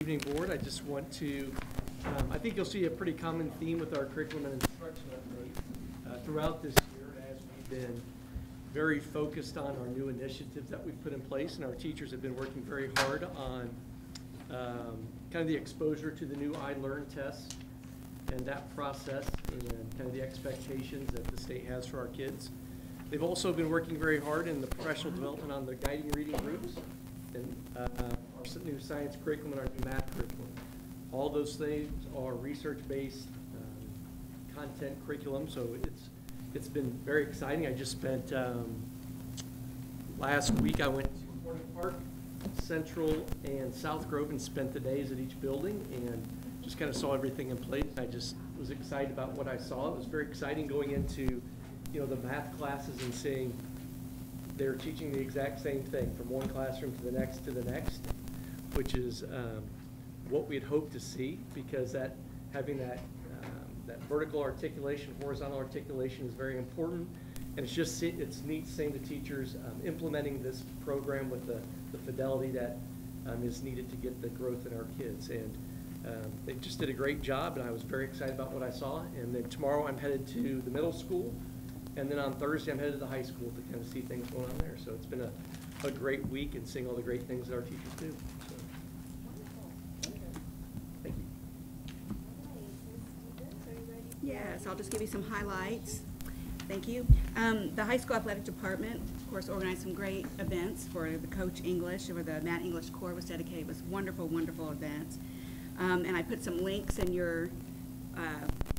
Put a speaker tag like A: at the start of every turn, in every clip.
A: Evening board. I just want to, I think you'll see a pretty common theme with our curriculum and instruction update throughout this year, as we've been very focused on our new initiatives that we've put in place, and our teachers have been working very hard on kind of the exposure to the new iLearn tests and that process and kind of the expectations that the state has for our kids. They've also been working very hard in the professional development on the guiding reading groups and our new science curriculum and our new math curriculum. All those things are research-based content curriculum, so it's been very exciting. I just spent last week I went to Corning Park, Central, and South Grove and spent the days at each building and just kind of saw everything in place. I just was excited about what I saw. It was very exciting going into the math classes and seeing they're teaching the exact same thing from one classroom to the next, which is what we'd hoped to see, because having that vertical articulation, horizontal articulation is very important. And it's neat seeing the teachers implementing this program with the fidelity that is needed to get the growth in our kids. And they just did a great job, and I was very excited about what I saw. And then tomorrow I'm headed to the middle school, and then on Thursday I'm headed to the high school to kind of see things going on there. So it's been a great week and seeing all the great things that our teachers do. So. Thank you.
B: Yes, I'll just give you some highlights. Thank you. The high school athletic department, of course, organized some great events for the Coach English, or the Matt English Corps was dedicated. It was wonderful, wonderful events. And I put some links in your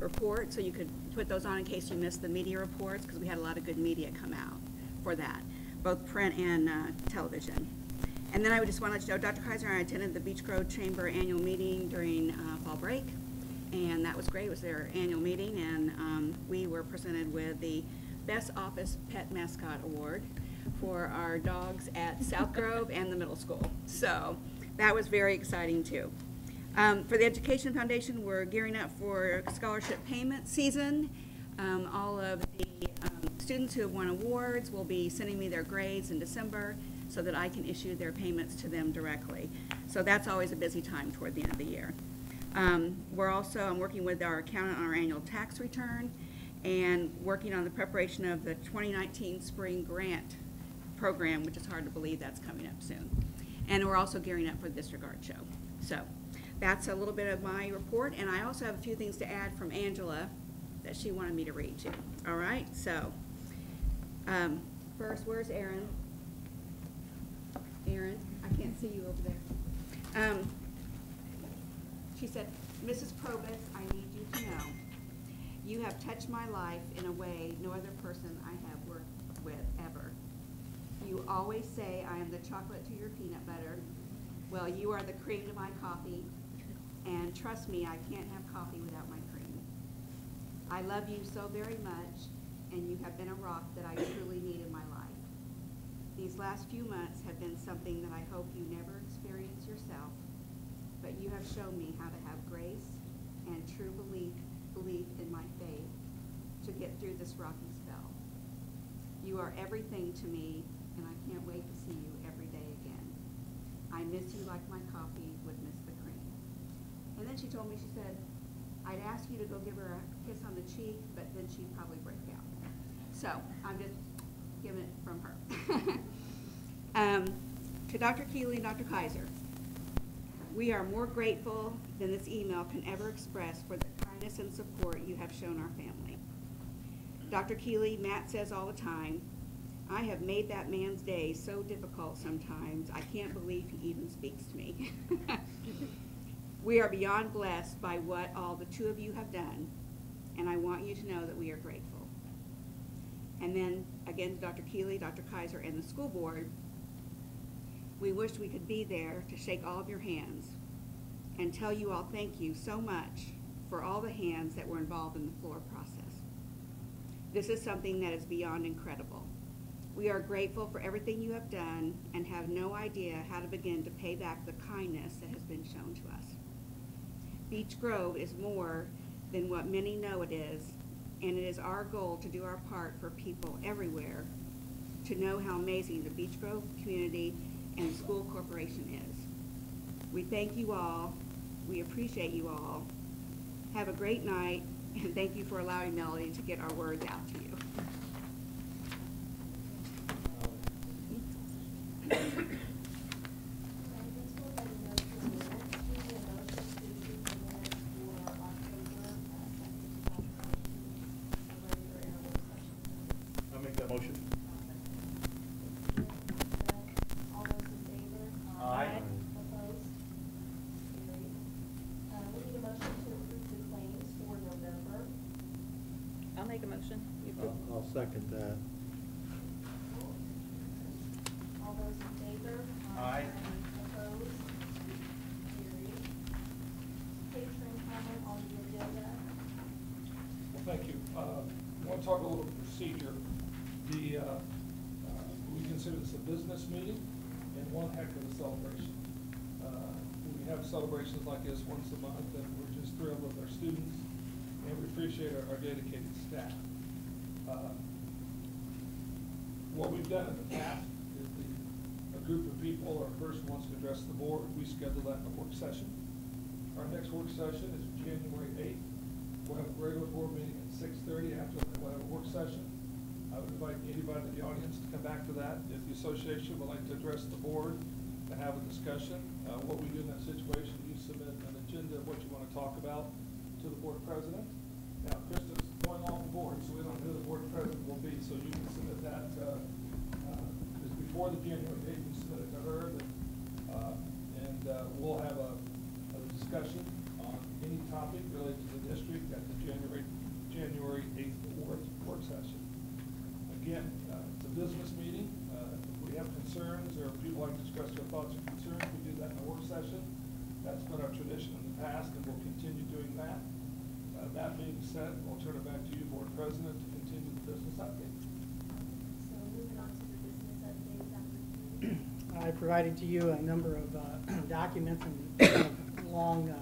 B: report so you could put those on in case you missed the media reports, because we had a lot of good media come out for that, both print and television. And then I would just want to let you know, Dr. Kaiser and I attended the Beech Grove Chamber annual meeting during fall break, and that was great. It was their annual meeting, and we were presented with the Best Office Pet Mascot Award for our dogs at South Grove and the middle school. So that was very exciting too. For the Education Foundation, we're gearing up for scholarship payment season. All of the students who have won awards will be sending me their grades in December so that I can issue their payments to them directly. So that's always a busy time toward the end of the year. I'm working with our accountant on our annual tax return and working on the preparation of the 2019 spring grant program, which is hard to believe that's coming up soon. And we're also gearing up for the district art show. So that's a little bit of my report, and I also have a few things to add from Angela that she wanted me to read to. All right, so first, where's Erin? Erin, I can't see you over there. She said, Mrs. Probus, I need you to know you have touched my life in a way no other person I have worked with ever. You always say I am the chocolate to your peanut butter. Well, you are the cream to my coffee, and trust me, I can't have coffee without my cream. I love you so very much, and you have been a rock that I truly need in my life. These last few months have been something that I hope you never experience yourself, but you have shown me how to have grace and true belief in my faith to get through this rocky spell. You are everything to me, and I can't wait to see you every day again. I miss you like my coffee would miss the cream. And then she told me, she said, I'd ask you to go give her a kiss on the cheek, but then she'd probably break out. So I'm just giving it from her. To Dr. Keeley and Dr. Kaiser, we are more grateful than this email can ever express for the kindness and support you have shown our family. Dr. Keeley, Matt says all the time, I have made that man's day so difficult sometimes, I can't believe he even speaks to me. We are beyond blessed by what all the two of you have done, and I want you to know that we are grateful. And then, again, to Dr. Keeley, Dr. Kaiser, and the school board, we wish we could be there to shake all of your hands and tell you all thank you so much for all the hands that were involved in the floor process. This is something that is beyond incredible. We are grateful for everything you have done and have no idea how to begin to pay back the kindness that has been shown to us. Beech Grove is more than what many know it is, and it is our goal to do our part for people everywhere to know how amazing the Beech Grove community and school corporation is. We thank you all. We appreciate you all. Have a great night, and thank you for allowing Melody to get our words out to you.
C: I'll make that motion.
D: All those in favor?
C: Aye.
D: Opposed? Carried. We need a motion to approve the claims for November.
E: I'll make a motion.
F: I'll second that.
D: All those in favor?
C: Aye.
D: Opposed? Carried. Patron comment on the agenda.
G: Well, thank you. I want to talk a little procedure. We consider this a business meeting and one heck of a celebration. We have celebrations like this once a month, and we're just thrilled with our students, and we appreciate our dedicated staff. What we've done in the past is a group of people or a person wants to address the board, we schedule that in a work session. Our next work session is January 8th. We'll have a regular board meeting at 6:30. After that, we'll have a work session. I would invite anybody in the audience to come back to that. If the association would like to address the board and have a discussion, what we do in that situation, you submit an agenda of what you want to talk about to the board president. Now, Krista's going off the board, so we don't know who the board president will be, so you can submit that, just before the January date, you submit it to her, and we'll have a discussion on any topic related to the district at the January 8th work session. Again, it's a business meeting. If we have concerns or if people like to express their thoughts or concerns, we do that in a work session. That's been our tradition in the past, and we'll continue doing that. That being said, I'll turn it back to you, Board President, to continue the business update.
D: So moving on to the business update, Dr.
H: I provided to you a number of documents and long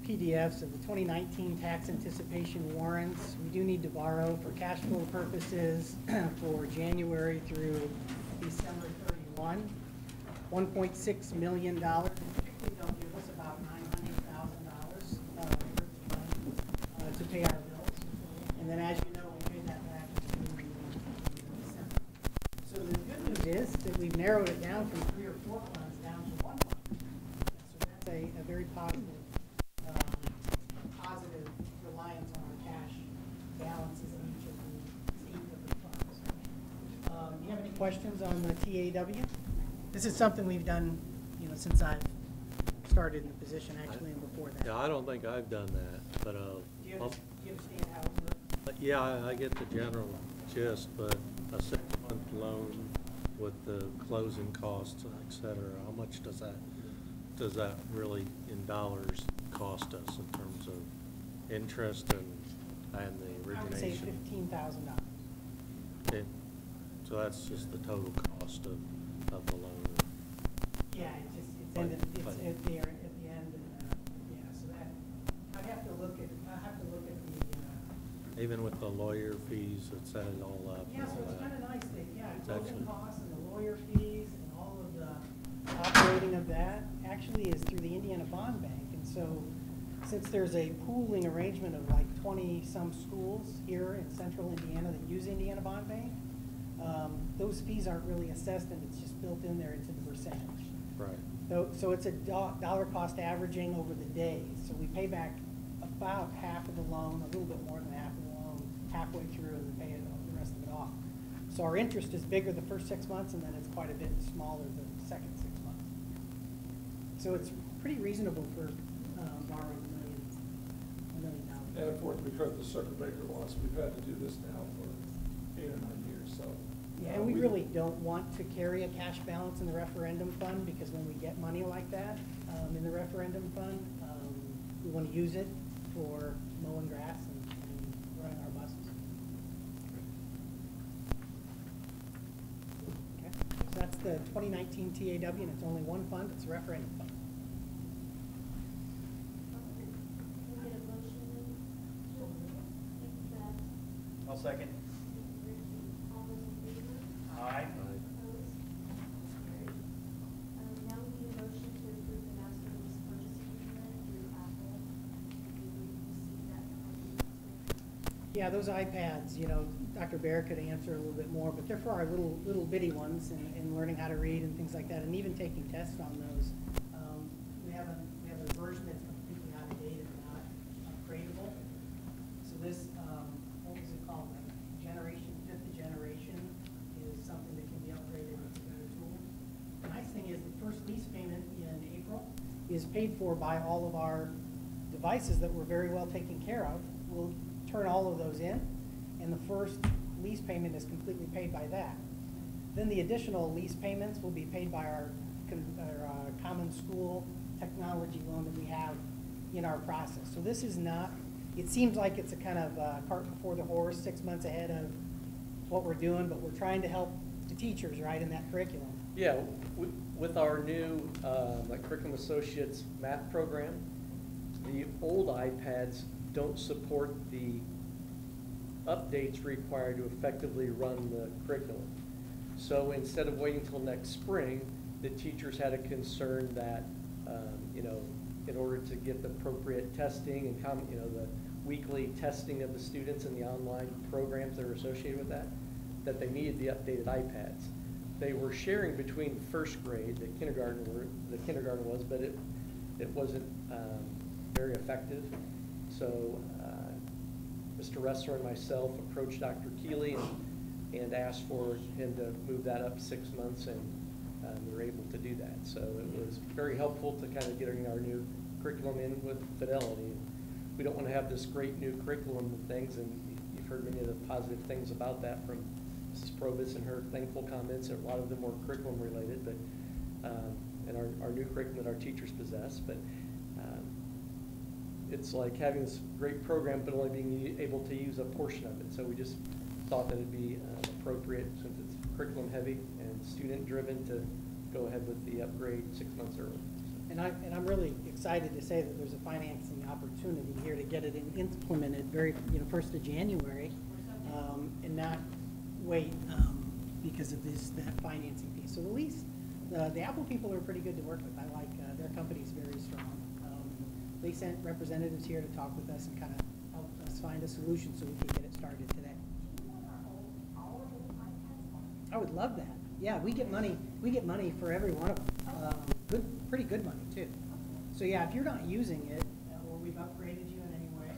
H: PDFs of the 2019 tax anticipation warrants. We do need to borrow for cash flow purposes for January through December 31, $1.6 million. Typically, they'll give us about $900,000 to pay our bills. And then, as you know, we pay that back in December. So the good news is that we've narrowed it down from 3 or 4 funds down to 1 fund. So that's a very positive reliance on our cash balances in each of the 8 different funds. Do you have any questions on the TAW? This is something we've done, since I've started in the position, actually, and before that.
F: Yeah, I don't think I've done that, but,
H: Do you understand how it works?
F: yeah, I get the general gist, but a 6-month loan with the closing costs, et cetera, how much does that really in dollars cost us in terms of interest and the
H: I would say
F: origination?
H: $15,000.
F: Okay. So that's just the total cost of the loan.
H: Yeah, it's at the end, and, so that, I'd have to look at the,
F: Even with the lawyer fees that set it all up?
H: yeah,
F: and
H: so
F: all
H: it's
F: that.
H: kind of nice that,
F: It's
H: closing
F: actually-
H: costs and the lawyer fees and all of the operating of that actually is through the Indiana Bond Bank. And so, since there's a pooling arrangement of like 20-some schools here in central Indiana that use Indiana Bond Bank, those fees aren't really assessed, and it's just built in there into the percentage.
F: Right.
H: So it's a dollar cost averaging over the days. So we pay back about half of the loan, a little bit more than half of the loan, halfway through, and pay the rest of it off. So our interest is bigger the first 6 months, and then it's quite a bit smaller the second 6 months. So it's pretty reasonable for borrowing $1 million.
G: And of course, we've heard the circuit breaker loss. We've had to do this now for 8 or 9 years, so.
H: Yeah, and we really don't want to carry a cash balance in the referendum fund, because when we get money like that in the referendum fund, we want to use it for mowing grass and running our buses. Okay, so that's the 2019 TAW, and it's only one fund. It's a referendum fund.
D: Can we get a motion? Beth?
C: I'll second.
D: All those in favor?
C: Aye.
D: Opposed? Carried. Now we
H: Yeah, those iPads, you know, Dr. Bear could answer a little bit more, but they're for our little bitty ones and learning how to read and things like that, and even taking tests on those. We have a version that's completely out of date and not upgradable. So this, what was it called, like fifth generation is something that can be upgraded with a better tool. The nice thing is the first lease payment in April is paid for by all of our devices that were very well taken care of. We'll turn all of those in, and the first lease payment is completely paid by that. Then the additional lease payments will be paid by our common school technology loan that we have in our process. So this is not, it seems like it's a kind of cart before the horse, 6 months ahead of what we're doing, but we're trying to help the teachers, right, in that curriculum.
A: Yeah, with our new like Curriculum Associates math program, the old iPads don't support the updates required to effectively run the curriculum. So instead of waiting until next spring, the teachers had a concern that, you know, in order to get the appropriate testing and the weekly testing of the students and the online programs that are associated with that they needed the updated iPads. They were sharing between first grade, the kindergarten was, but it wasn't very effective. So Mr. Ressler and myself approached Dr. Keeley and asked for him to move that up 6 months, and we were able to do that. So it was very helpful to kind of getting our new curriculum in with fidelity. We don't want to have this great new curriculum and things, and you've heard many of the positive things about that from Mrs. Provis and her thankful comments. A lot of them were curriculum related, but and our new curriculum that our teachers possess. But it's like having this great program, but only being able to use a portion of it. So we just thought that it'd be appropriate, since it's curriculum heavy and student driven, to go ahead with the upgrade 6 months early.
H: And I'm really excited to say that there's a financing opportunity here to get it implemented very, 1st of January, and not wait because of that financing piece. So the lease, the Apple people are pretty good to work with. I like their company's very strong. They sent representatives here to talk with us and kind of help us find a solution so we can get it started today. I would love that. Yeah, we get money for every one of them. Pretty good money too. So yeah, if you're not using it, or we've upgraded you in any way,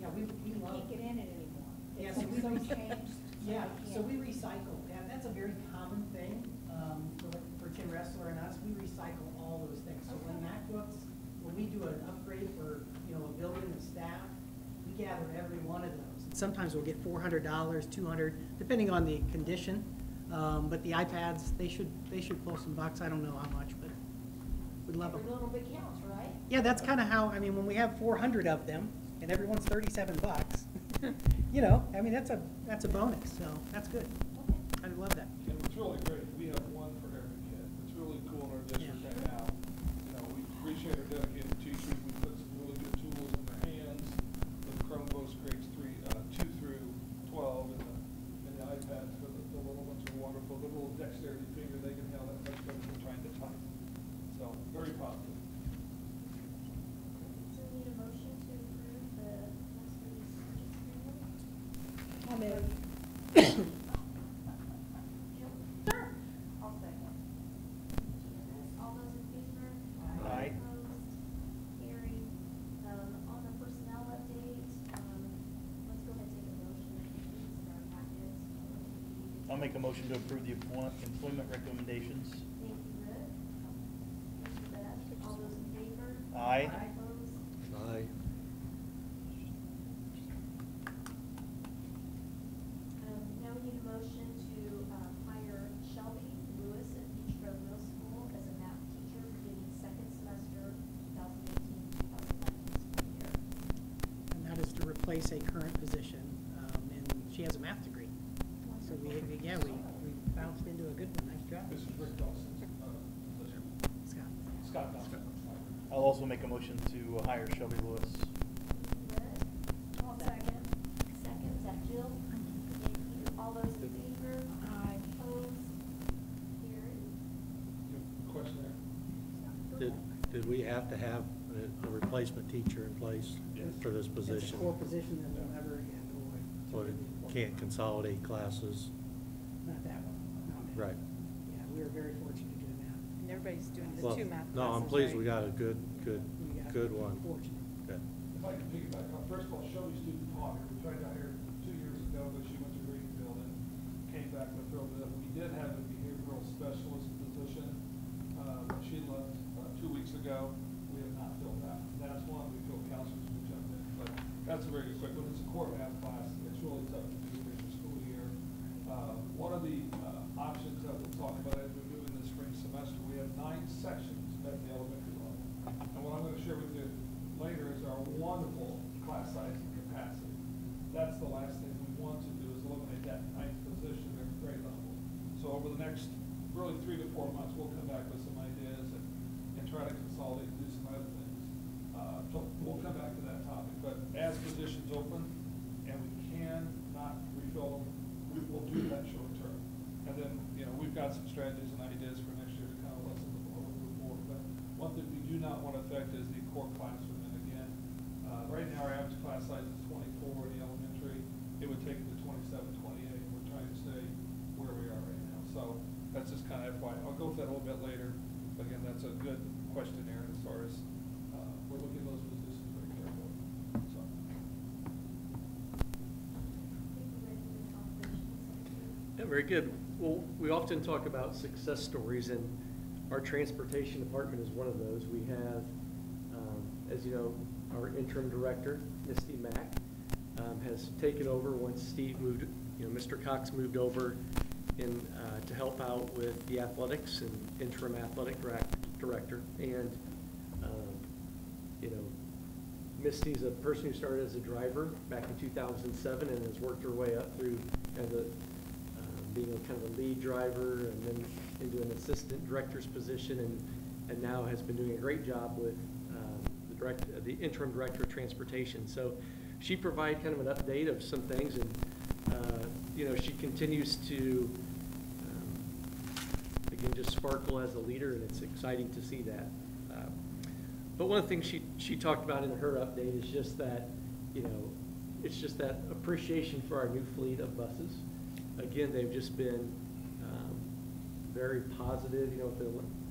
H: yeah, we love.
D: Can't get in it anymore.
H: Yeah,
D: It's
H: so
D: so
H: we
D: changed.
H: yeah, so we recycle. Yeah, that's a very common thing for Tim Ressler and us. We recycle all those things. So when MacBooks, when we do an upgrade for a building and staff, we gather every one of those. Sometimes we'll get $400, $200, depending on the condition. But the iPads, they should pull some bucks. I don't know how much, but we'd love them.
D: Every little bit counts, right?
H: Yeah, that's kind of how, when we have 400 of them and everyone's 37 bucks, that's a bonus, so that's good.
D: Okay.
H: I love that.
G: And it's really great, we have one for every kid. It's really cool in our district right now. We appreciate our dedicated teachers. We put some really good tools in their hands. The Chromebooks grades 2 through 12, and the iPads for the little ones are wonderful. The little dexterity finger, they can handle that much better than trying to type. So, very positive.
D: So we need a motion to approve the master lease purchase agreement?
B: I'll move.
D: Jill? Sure. I'll second. All those in favor?
F: Aye.
D: Opposed? Carried. On the personnel update, let's go ahead and take a motion. These are our packets.
C: I'll make a motion to approve the employment recommendations.
D: Thank you, Rick. Thank you, Beth. All those in favor?
C: Aye.
D: Opposed?
F: Aye.
D: Now we need a motion to hire Shelby Lewis at Beach Grove Middle School as a math teacher beginning second semester 2018-2019 school year.
H: And that is to replace a current position, and she has a math degree. So we bounced into a good one. Nice job.
G: This is Rick Dawson's position.
H: Scott.
G: Scott Dawson.
C: I'll also make a motion to hire Shelby Lewis.
D: Rick? I'll second. Second, is that Jill? Thank you. All those in favor? Aye. Opposed? Carried.
G: Question there?
F: Did we have to have a replacement teacher in place
G: Yes.
F: for this
H: It's a
F: position?
H: core position that we'll never,
F: Or can't consolidate classes.
H: Not that one, no.
F: Right.
H: Yeah, we were very fortunate to do that.
E: And everybody's doing the
F: Well,
E: two math classes,
F: no, I'm pleased we
E: right?
F: got a good
H: We got
F: one.
H: fortunate.
F: Good.
G: If I can piggyback, first of all, Shelby student taught her. We tried to hire her 2 years ago, but she went to Greenfield and came back with her. We did have a behavioral specialist position, when she left 2 weeks ago. We have not filled that. That's one we feel counselors will jump in, but that's a very good quick one. It's a core math class. It's really tough to do during the school year. One of the options that we'll talk about as we're doing the spring semester, we have 9 sections at the elementary level. And what I'm going to share with you later is our wonderful class size and capacity. That's the last thing we want to do, is eliminate that 9th position at grade level. So over the next really 3 to 4 months, we'll come back with some ideas and try to consolidate and do some other things. So we'll come back to that topic, but as positions open and we cannot refill them, we will do that short term. And then, we've got some strategies and ideas for next year to kind of lessen the blow and move forward. But one thing we do not want to affect is the core classroom. And again, right now our average class size is 24 in the elementary. It would take it to 27, 28. We're trying to stay where we are right now. So that's just kind of FYI. I'll go with that a little bit later. But again, that's a good question, Aaron, as far as we're looking at those positions very carefully. So.
A: Yeah, very good. Well, we often talk about success stories, and our transportation department is one of those. We have, as you know, our interim director, Misty Mack, has taken over once Steve moved, Mr. Cox moved over in to help out with the athletics and interim athletic director. And, Misty's a person who started as a driver back in 2007 and has worked her way up through kind of being a kind of a lead driver and then into an assistant director's position, and now has been doing a great job with the interim director of transportation. So she provided kind of an update of some things, and she continues to again just sparkle as a leader, and it's exciting to see that. But one of the things she talked about in her update is just that, it's just that appreciation for our new fleet of buses. Again, they've just been very positive,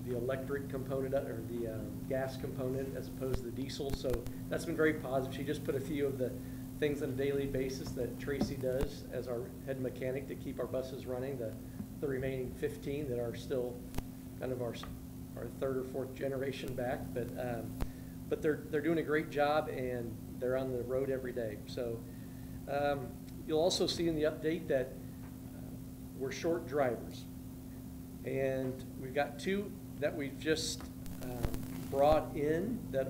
A: the electric component or the gas component as opposed to the diesel. So that's been very positive. She just put a few of the things on a daily basis that Tracy does as our head mechanic to keep our buses running. The remaining 15 that are still kind of our 3rd or 4th generation back, but they're doing a great job, and they're on the road every day. So you'll also see in the update that we're short drivers, and we've got 2 that we've just brought in that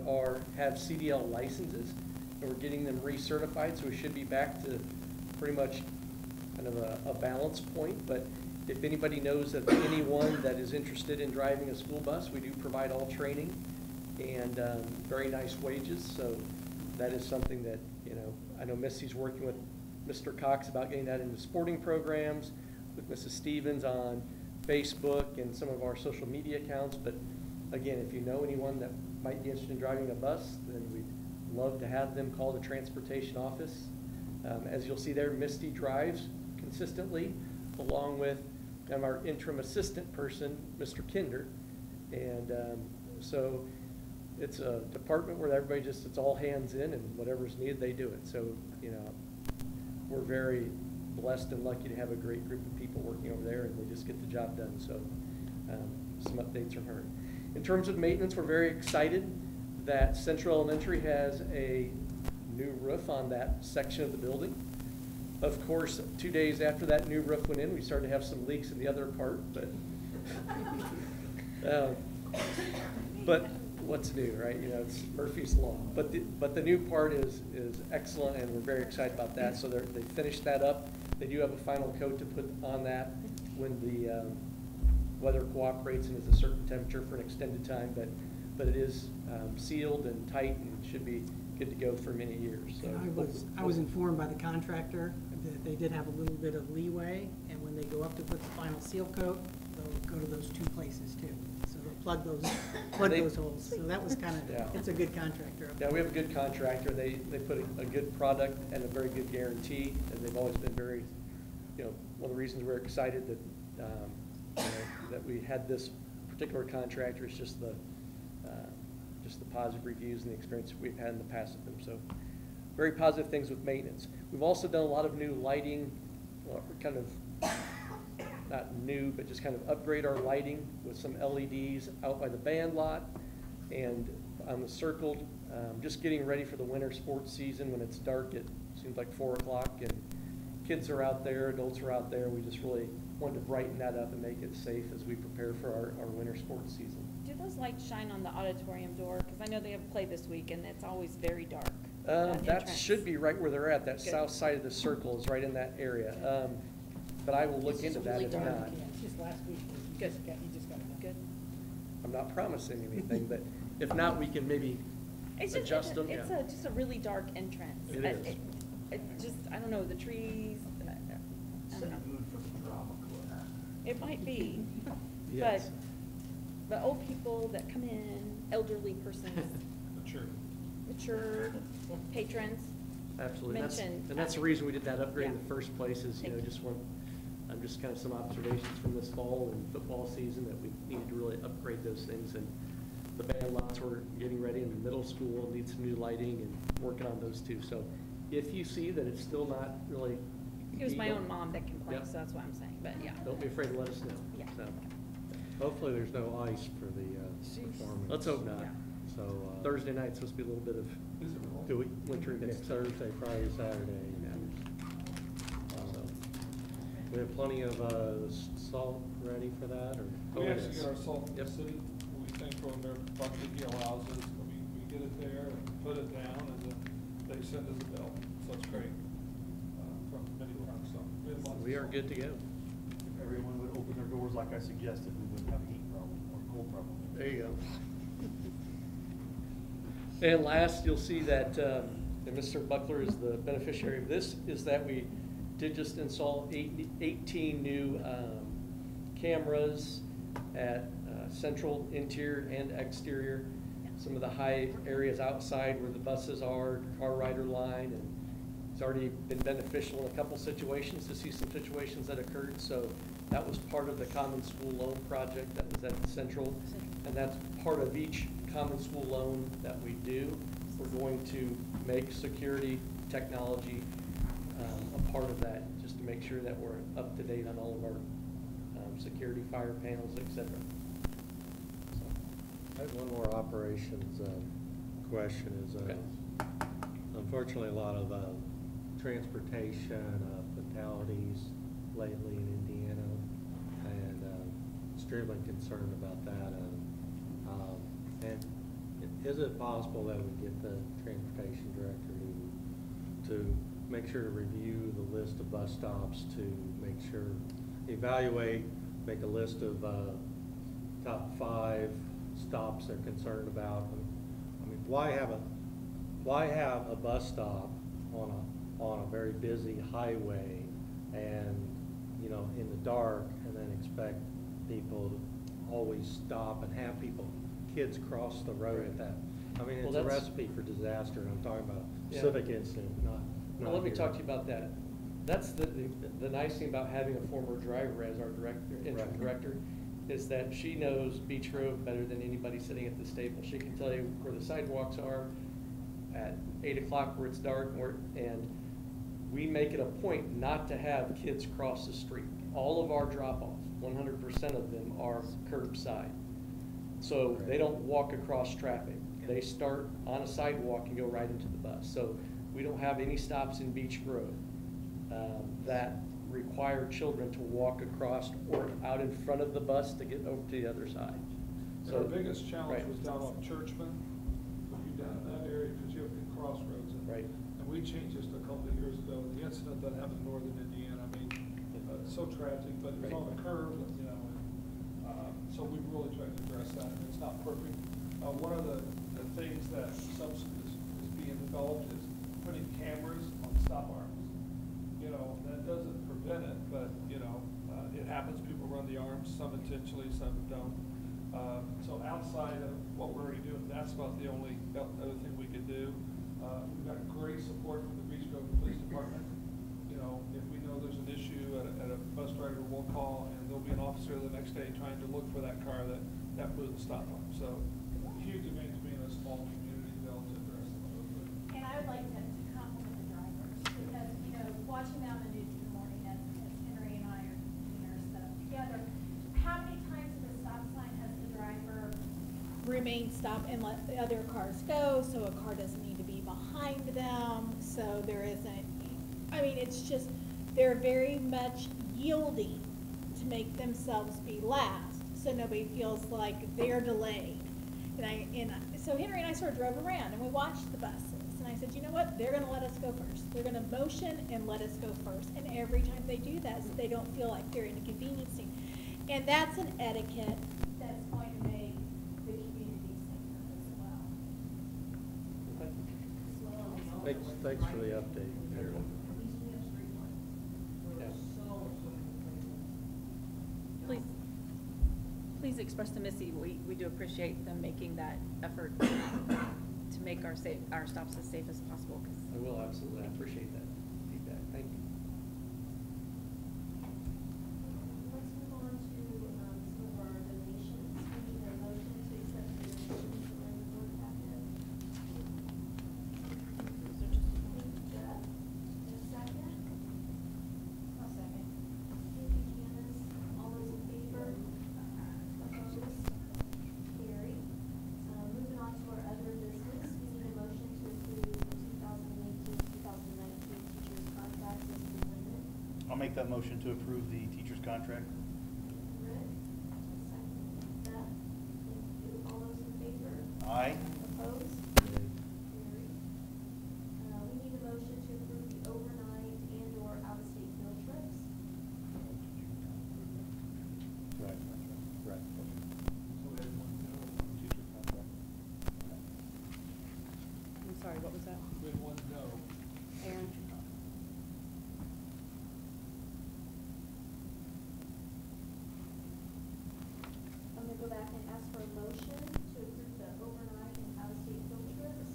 A: have CDL licenses, and we're getting them recertified, so we should be back to pretty much kind of a balance point. But if anybody knows of anyone that is interested in driving a school bus, we do provide all training and very nice wages. So that is something that, I know Misty's working with Mr. Cox about getting that into sporting programs, with Mrs. Stevens on Facebook and some of our social media accounts. But again, if you know anyone that might be interested in driving a bus, then we'd love to have them call the transportation office. As you'll see there, Misty drives consistently, along with our interim assistant person, Mr. Kinder. And so it's a department where everybody it's all hands in, and whatever's needed, they do it. So, we're very blessed and lucky to have a great group of people working over there, and they just get the job done. So some updates from her. In terms of maintenance, we're very excited that Central Elementary has a new roof on that section of the building. Of course, 2 days after that new roof went in, we started to have some leaks in the other part, but what's new, right? It's Murphy's Law. But the new part is excellent, and we're very excited about that. So they finished that up. They do have a final coat to put on that when the weather cooperates and is a certain temperature for an extended time. But it is sealed and tight, and should be good to go for many years. So
H: I was informed by the contractor that they did have a little bit of leeway, and when they go up to put the final seal coat, they'll go to those 2 places too. So plug those
A: They-
H: holes. So that was kind of,
A: Yeah.
H: it's a good contractor.
A: Yeah, we have a good contractor. They put a good product and a very good guarantee, and they've always been very, one of the reasons we're excited that we had this particular contractor is just the positive reviews and the experience we've had in the past with them. So very positive things with maintenance. We've also done a lot of new lighting, kind of, not new, but just kind of upgrade our lighting with some LEDs out by the band lot and on the circled, just getting ready for the winter sports season when it's dark. It seems like 4 o'clock and kids are out there, adults are out there. We just really wanted to brighten that up and make it safe as we prepare for our winter sports season.
E: Do those lights shine on the auditorium door? Because I know they have play this week, and it's always very dark.
A: That
E: entrance.
A: should be right where they're at. That
E: Good.
A: south side of the circle is right in that area. But I will look
H: It's
A: into
H: just
A: that
H: really
A: if
H: dark.
A: not.
H: Yeah, it's just last week. You
E: Good.
H: just got it done.
E: Good.
A: I'm not promising anything, but if not, we can maybe
E: It's just,
A: adjust them.
E: it's
A: Yeah.
E: just a really dark entrance.
A: It is.
E: It just, I don't know, the trees, I don't know.
C: Mood for the drama club.
E: It might be.
A: Yes.
E: But old people that come in, elderly persons, mature patrons.
A: Absolutely.
E: Mentioned.
A: And that's the reason we did that upgrade in
E: Yeah.
A: the first place is,
E: Thank you.
A: just kind of some observations from this fall and football season that we needed to really upgrade those things. And the band lots we're getting ready in the middle school, need some new lighting and working on those too. So if you see that it's still not really.
E: It was my
A: don't-
E: own mom that complained,
A: Yep.
E: so that's what I'm saying, but yeah.
A: Don't be afraid to let us know.
E: Yeah.
A: So,
F: Hopefully, there's no ice for the
E: Jeez.
F: performance.
A: let's hope not.
E: Yeah.
F: So.
A: Thursday night's supposed to be a little bit of
G: Is it really?
F: Do we?
A: winter
F: It's
A: mix.
F: Thursday, Friday, Saturday.
A: So,
F: We have plenty of salt ready for that, or?
A: Oh,
G: We
A: yes.
G: actually get our salt from the
A: Yep.
G: city. We think from their budget, he allows us, we get it there and put it down and then they send us a bill. So it's great, from many fronts, so. have lots of
A: we are
G: salt.
A: good to go.
C: If everyone would open their doors like I suggested, we wouldn't have a heat problem or cold problem.
A: There you go. And last, you'll see that, and Mr. Buckler is the beneficiary of this, is that we did just install 18 new cameras at central, interior, and exterior. Some of the high areas outside where the buses are, car rider line, and it's already been beneficial in a couple situations to see some situations that occurred. So that was part of the Common School Loan Project that was at Central, and that's part of each Common School loan that we do. We're going to make security technology a part of that, just to make sure that we're up to date on all of our security, fire panels, et cetera. So,
F: I have one more operations question is,
A: Okay.
F: unfortunately, a lot of transportation fatalities lately in Indiana, and extremely concerned about that. And is it possible that we get the transportation director to make sure to review the list of bus stops, to make sure, evaluate, make a list of top 5 stops they're concerned about? I mean, why have a bus stop on a very busy highway and, in the dark, and then expect people to always stop and have kids cross the road at that? I mean,
A: Well,
F: it's a
A: that's-
F: recipe for disaster, and I'm talking about
A: Yeah.
F: civic incident, not
A: Well, let me
F: here.
A: talk to you about that. That's the nice thing about having a former driver as our interim
F: Right.
A: director, is that she knows Beach Grove better than anybody sitting at this table. She can tell you where the sidewalks are at 8 o'clock where it's dark, and we make it a point not to have kids cross the street. All of our drop-offs, 100% of them are curbside. So they don't walk across traffic. They start on a sidewalk and go right into the bus. So we don't have any stops in Beach Grove that require children to walk across or out in front of the bus to get over to the other side.
G: So our biggest challenge
A: right.
G: was down on Churchman, when you down in that area, because you have big crossroads.
A: Right.
G: And we changed just a couple of years ago, the incident that happened in northern Indiana, I mean, it's so tragic, but it was
A: Right.
G: on a curve, so we really tried to address that, and it's not perfect. One of the things that is being developed is putting cameras on stop arms. That doesn't prevent it, but, it happens, people run the arms, some intentionally, some don't. So outside of what we're already doing, that's about the only other thing we could do. We've got great support from the Beach Grove Police Department. You know, if we know there's an issue at a bus driver, we'll call, and there'll be an officer the next day trying to look for that car that blew the stop line. So huge advantage being a small community to be able to address it.
D: And I would like to compliment the drivers, because, you know, watching them on the news in the morning, as Henry and I are putting our stuff together, how many times at the stop sign has the driver remained stopped and let the other cars go, so a car doesn't need to be behind them, so there isn't, I mean, it's just, they're very much yielding to make themselves be last, so nobody feels like they're delayed. So Henry and I sort of drove around and we watched the buses, and I said, you know what, they're gonna let us go first. They're gonna motion and let us go first, and every time they do that, so they don't feel like they're inconveniencing. And that's an etiquette that's going to make the community safer as well.
F: Thanks for the update, Mayor.
E: Please express to Missy, we do appreciate them making that effort to make our stops as safe as possible.
A: I will, absolutely. I appreciate that feedback. Thank you.
D: Let's move on to some of our donations. We need a motion to accept the donations that are in the board packet. Jeff, a second? I'll second. Thank you, Janice. All those in favor? Opposed? Carried. Moving on to our other business, we need a motion to approve the 2018-2019 teachers' contracts as presented.
C: I'll make that motion to approve the teacher's contract.
D: Rick, second. Beth, thank you. All those in favor?
C: Aye.
D: Opposed? Carried. We need a motion to approve the overnight and/or out-of-state field trips.
F: Right.
G: So we had one no on teacher contract.
E: I'm sorry, what was that?
G: We had one no.
E: Aaron?
D: I'm gonna go back and ask for a motion to approve the overnight and out-of-state field trips.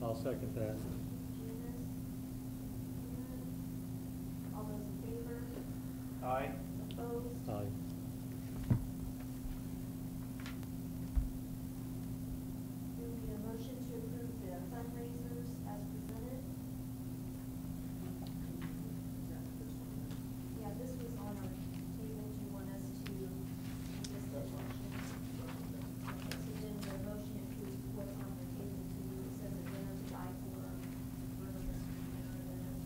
F: I'll second that.
D: Janice? All those in favor?
C: Aye.
D: Opposed?
F: Aye.
D: We need a motion to approve the fundraisers as presented. Yeah, this was on our table. Do you want us to do this motion? Okay, so then the motion includes what's on the table too. It says a dinner to die for, whatever this dinner is.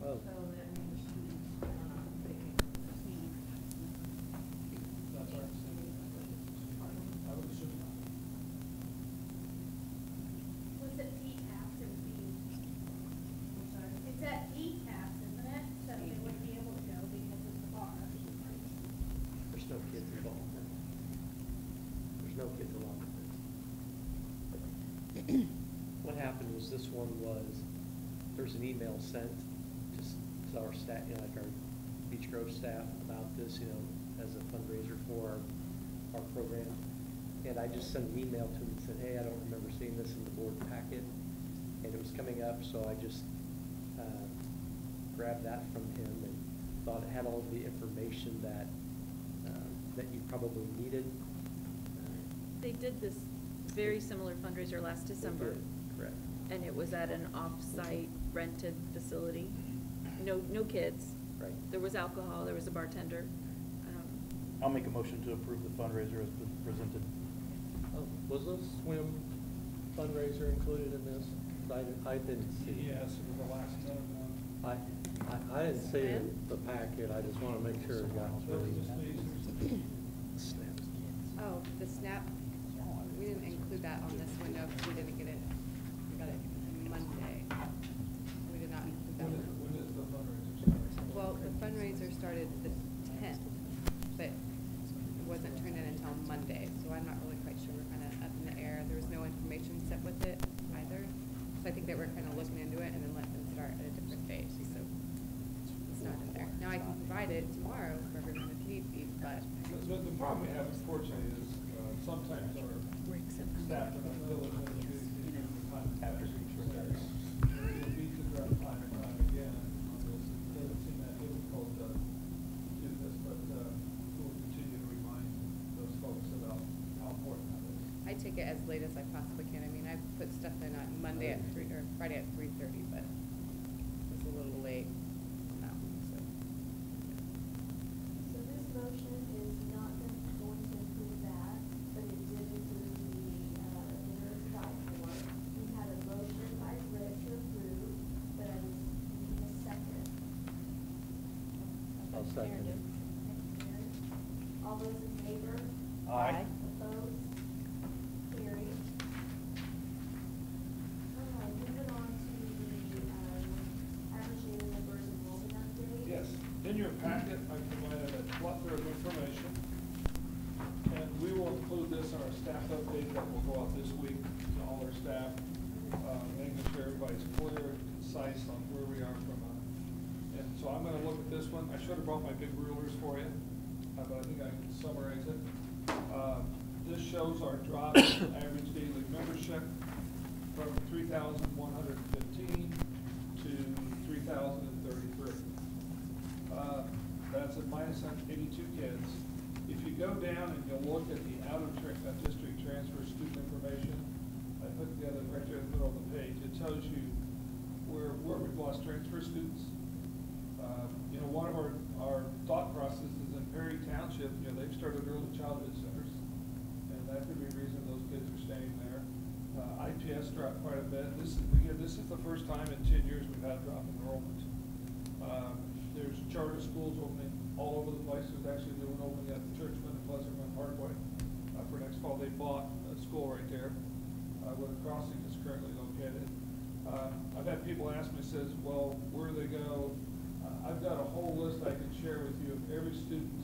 F: Oh,
G: That's our decision. I would assume not.
D: What's it, P-TAPS, it would be, I'm sorry, it's at P-TAPS, isn't it? So they wouldn't be able to go because it's a bar.
A: There's no kids involved. There's no kids allowed with this. What happened was this one was, there's an email sent to our staff, you know, like our Beach Grove staff about this, you know, as a fundraiser for our program. And I just sent an email to him and said, hey, I don't remember seeing this in the board packet. And it was coming up, so I just grabbed that from him and thought it had all the information that you probably needed.
E: They did this very similar fundraiser last December.
A: They did, correct.
E: And it was at an off-site rented facility. No kids.
A: Right.
E: There was alcohol, there was a bartender.
C: I'll make a motion to approve the fundraiser as presented.
F: Oh, was the swim fundraiser included in this? I didn't see it.
G: Yes, it was the last one.
F: I didn't see it in the packet, I just want to make sure it got through.
I: Oh, the SNAP, we didn't include that on this window because we didn't get it, we got it Monday. We did not include that one.
G: When did the fundraiser start?
I: Well, the fundraiser started the 10th, but it wasn't turned in until Monday, so I'm not really quite sure. We're kind of up in the air. There was no information set with it either. So I think that we're kind of looking into it and then let them start at a different date, so it's not in there. Now I can provide it tomorrow for everyone if need be, but
G: The problem we have unfortunately is, sometimes our staff are not diligent in doing the time after teacher days. We'll beat the drum time and time again on this. It doesn't seem that difficult to do this, but, we'll continue to remind those folks about how important that is.
I: I take it as late as I possibly can. I mean, I put stuff in on Monday at 3, or Friday at 3:30, but it was a little late on that one, so.
D: So this motion is not going to include that, but it did include the inner guide form. We had a motion by Britt to approve, but I was needing a second.
F: I'll second it.
D: Mary. All those in favor?
C: Aye.
D: Opposed? Carried. All right, moving on to the average daily members enrollment update.
G: Yes, in your packet, I provided a plethora of information, and we will include this in our staff update that will go out this week to all our staff, making sure everybody's clear and concise on where we are from, and so I'm gonna look at this one. I should have brought my big rulers for you, but I think I can summarize it. This shows our drop in average daily membership from 3,115 to 3,033. That's a minus of 82 kids. If you go down and you look at the out-of-district transfer student information, I put together right there in the middle of the page. It tells you where we've lost transfer students. You know, one of our thought processes in Perry Township, you know, they've started early childhood centers, and that could be a reason those kids are staying there. IPS dropped quite a bit. This is the first time in 10 years we've had a drop in enrollment. There's charter schools opening all over the place. There's actually a new one opening at Churchman and Pleasant Run Parkway for next fall. They bought a school right there where the crossing is currently located. I've had people ask me, says, well, where do they go? I've got a whole list I can share with you of every student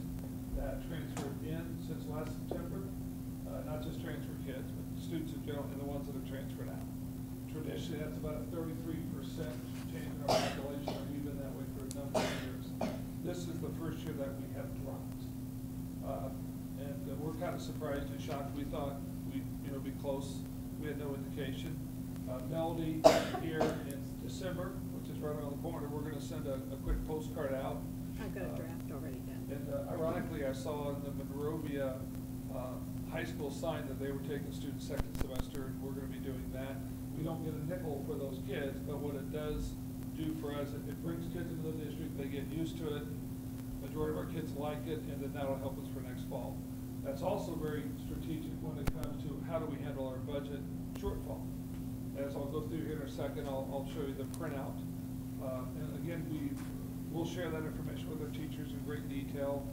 G: that transferred in since last September, not just transfer kids, but students in general, and the ones that have transferred out. Traditionally, that's about a 33% change in our population, and we've been that way for a number of years. This is the first year that we have dropped. And we're kind of surprised and shocked. We thought we'd be close. We had no indication. Melody here in December, which is right around the corner, we're going to send a quick postcard out.
B: I've got a draft already done.
G: And ironically, I saw in the Monrovia high school sign that they were taking students second semester, and we're going to be doing that. We don't get a nickel for those kids, but what it does do for us, it brings kids into the district, they get used to it, majority of our kids like it, and then that'll help us for next fall. That's also very strategic when it comes to how do we handle our budget shortfall. As I'll go through here in a second, I'll show you the printout. And again, we'll share that information with our teachers in great detail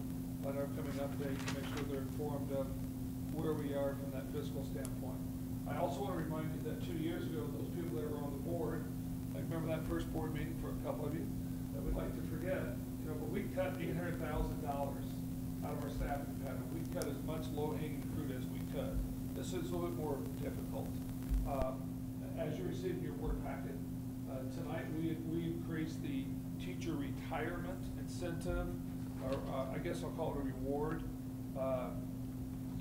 G: on our upcoming update to make sure they're informed of where we are from that fiscal standpoint. I also want to remind you that 2 years ago, those people that were on the board, I remember that first board meeting for a couple of you, that we'd like to forget, but we cut $800,000 out of our staffing pattern. We cut as much low-hanging fruit as we could. This is a little bit more difficult. As you received your work packet, tonight we increased the teacher retirement incentive, or I guess I'll call it a reward.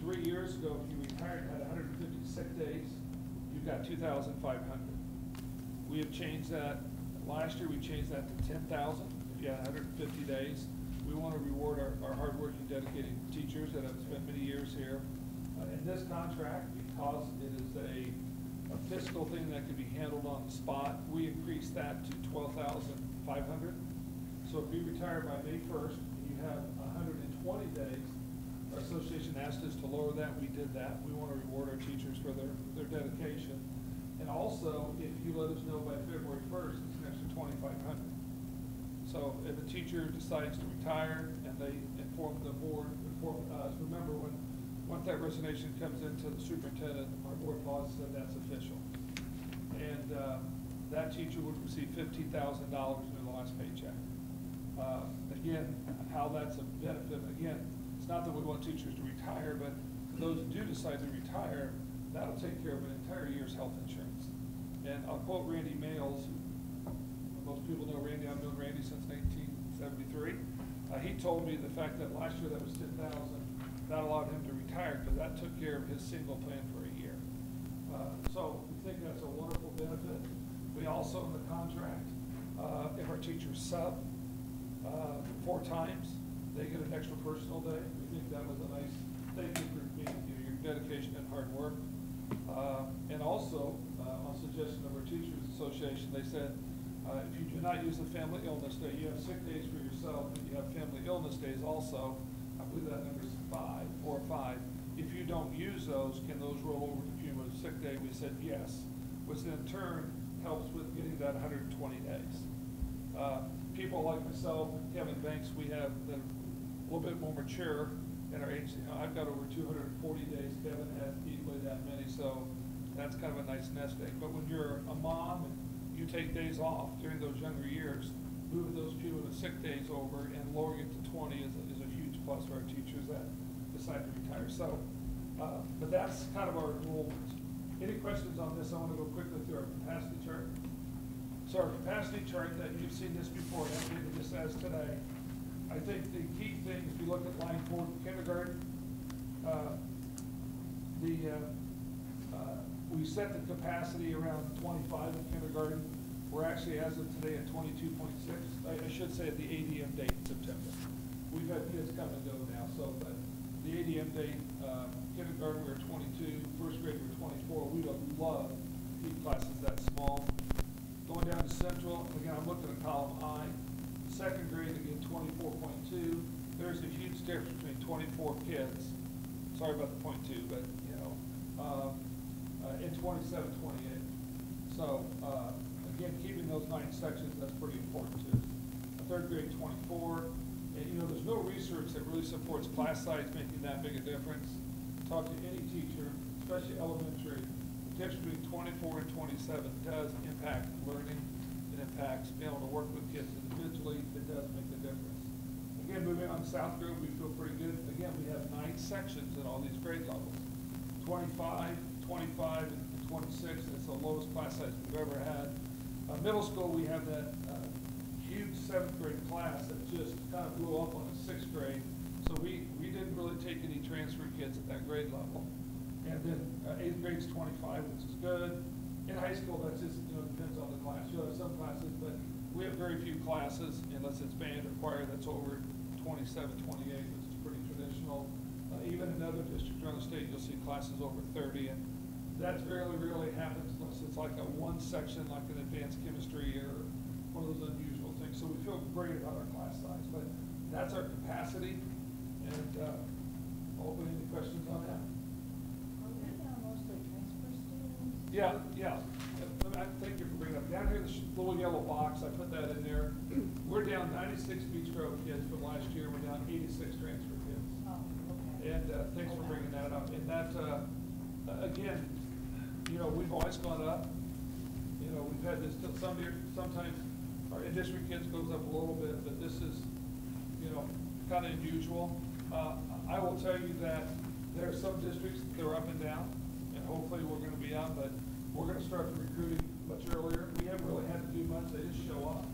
G: 3 years ago, if you retired and had 150 sick days, you got 2,500. We have changed that. Last year, we changed that to 10,000 if you had 150 days. We want to reward our hardworking, dedicated teachers that have spent many years here. In this contract, because it is a fiscal thing that can be handled on the spot, we increased that to 12,500. So if you retire by May 1st, and you have 120 days, our association asked us to lower that. We did that. We want to reward our teachers for their dedication. And also, if you let us know by February 1st, it's an extra 2,500. So if a teacher decides to retire and they inform the board, inform us, remember once that resignation comes into the superintendent, our board policy said that's official. And that teacher would receive $15,000 in the last paycheck. Again, how that's a benefit, again, it's not that we want teachers to retire, but those who do decide to retire, that'll take care of an entire year's health insurance. And I'll quote Randy Males. Most people know Randy. I've known Randy since 1973. He told me the fact that last year that was 10,000, that allowed him to retire, because that took care of his single plan for a year. So we think that's a wonderful benefit. We also, in the contract, if our teachers sub 4 times, they get an extra personal day. We think that was a nice thank you for your dedication and hard work. And also, on suggestion of our Teachers Association, they said, if you do not use the family illness day, you have sick days for yourself, but you have family illness days also. I believe that number is 4 or 5. If you don't use those, can those roll over to cumulative sick day? We said yes, which in turn helps with getting that 120 days. People like myself, Kevin Banks, we have been a little bit more mature in our age. I've got over 240 days. Kevin has equally that many, so that's kind of a nice nest egg. But when you're a mom and you take days off during those younger years, moving those cumulative sick days over and lowering it to 20 is a huge plus for our teachers that decide to retire. So, but that's kind of our enrollment. Any questions on this? I want to go quickly through our capacity chart. So our capacity chart, that you've seen this before, and updated this as today. I think the key thing, if you look at line 4, kindergarten, we set the capacity around 25 in kindergarten. We're actually, as of today, at 22.6. I should say at the ADM date in September. We've had kids come and go now, so but the ADM date, kindergarten we were 22, first grade we were 24. We would love to keep classes that small. Going down to Central, again, I'm looking at column I. Second grade, again, 24.2. There's a huge difference between 24 kids. Sorry about the 0.2, but you know, and 27, 28. So again, keeping those 9 sections, that's pretty important too. Third grade, 24. And you know, there's no research that really supports class size making that big a difference. Talk to any teacher, especially elementary. The difference between 24 and 27 does impact learning. It impacts being able to work with kids individually. It does make a difference. Again, moving on to South Grove, we feel pretty good. Again, we have 9 sections at all these grade levels. 25, 25, and 26. It's the lowest class size we've ever had. Middle school, we have that huge 7th grade class that just kind of blew up on the 6th grade. So we didn't really take any transfer kids at that grade level. And then 8th grade's 25, which is good. In high school, that's just, you know, depends on the class. You'll have some classes, but we have very few classes, unless it's band or choir, that's over 27, 28, which is pretty traditional. Even in other districts around the state, you'll see classes over 30, and that rarely happens unless it's like a 1 section, like an advanced chemistry or one of those unusual things. So we feel great about our class size, but that's our capacity. And I'll open any questions on that.
J: Are we now mostly transfer students?
G: Yeah. Thank you for bringing it up. Down here, this little yellow box, I put that in there. We're down 96 Beach Grove kids from last year. We're down 86 transfer kids.
J: Oh, okay.
G: And thanks for bringing that up. And that, again, you know, we've always gone up. You know, we've had this, sometimes our in-district kids goes up a little bit, but this is, you know, kind of unusual. I will tell you that there are some districts that are up and down, and hopefully we're going to be up, but we're going to start the recruiting much earlier. We haven't really had to do much, they just show up.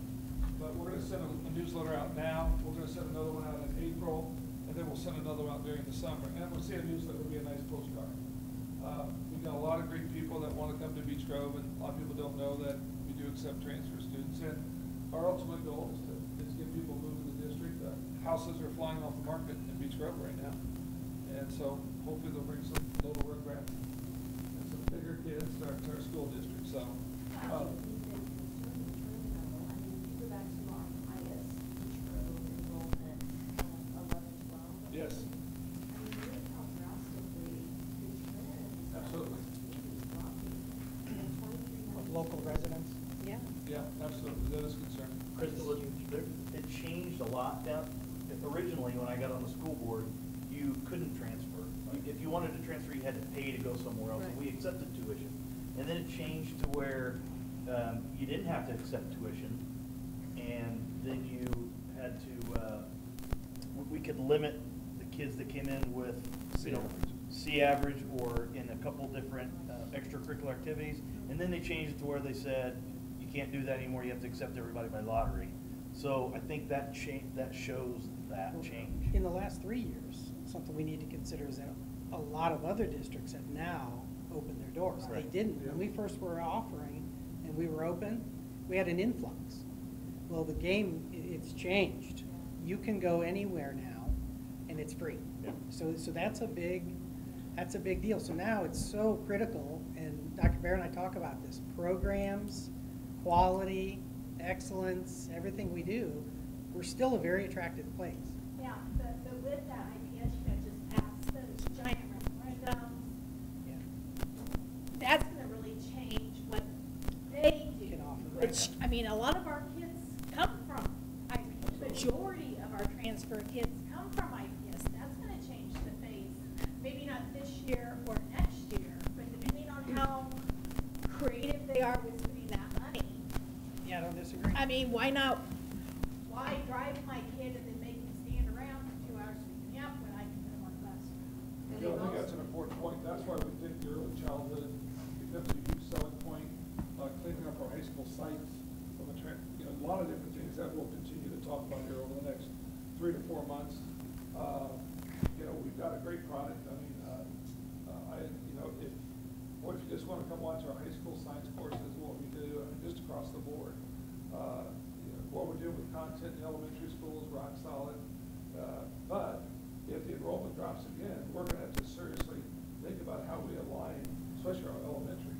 G: But we're going to send a newsletter out now. We're going to send another one out in April, and then we'll send another one out during the summer. And we'll see a newsletter, it'll be a nice postcard. We've got a lot of great people that want to come to Beach Grove, and a lot of people don't know that we do accept transfer students. And our ultimate goal is to get people moving to the district. Houses are flying off the market in Beach Grove right now. And so hopefully they'll bring some little riprap and some bigger kids to our school district. So. Yes. Absolutely.
H: Of local residents?
E: Yeah.
G: Yeah, absolutely. That is a concern.
C: Crystal, it changed a lot down. Originally, when I got on the school board, you couldn't transfer. If you wanted to transfer, you had to pay to go somewhere else, and we accepted tuition. And then it changed to where you didn't have to accept tuition, and then you had to, we could limit the kids that came in with, you know, C average or in a couple different extracurricular activities. And then they changed it to where they said, you can't do that anymore, you have to accept everybody by lottery. So I think that shows that
H: Well,
C: change.
H: In the last 3 years, something we need to consider is that a lot of other districts have now opened their doors. They
C: Right.
H: didn't. When we first were offering and we were open, we had an influx. Well, the game, it's changed. You can go anywhere now and it's free.
C: Yeah.
H: So that's a big deal. So now it's so critical, and Dr. Bear and I talk about this, programs, quality, excellence, everything we do, we're still a very attractive place.
J: Yeah, but with that IPS, you guys just passed those giant referendums.
H: Yeah.
J: That's gonna really change what they do.
H: Can offer.
J: Which, I mean, a lot of our kids come from IPS. Majority of our transfer kids come from IPS. That's gonna change the face. Maybe not this year or next year, but depending on how creative they are with spending that money.
H: Yeah, I don't disagree.
J: I mean, why drive my kid and then make him stand around for 2 hours picking me up when I can put him on the bus?
G: You know, I think that's an important point. That's why we think the early childhood becomes a huge selling point. Cleaning up our high school sites, a lot of different things that we'll continue to talk about here over the next 3 to 4 months. We've got a great product. I mean, if you just want to come watch our high school science courses, what we do, I mean, just across the board. What we're doing with content in elementary school is rock solid. But if the enrollment drops again, we're going to have to seriously think about how we align, especially our elementary.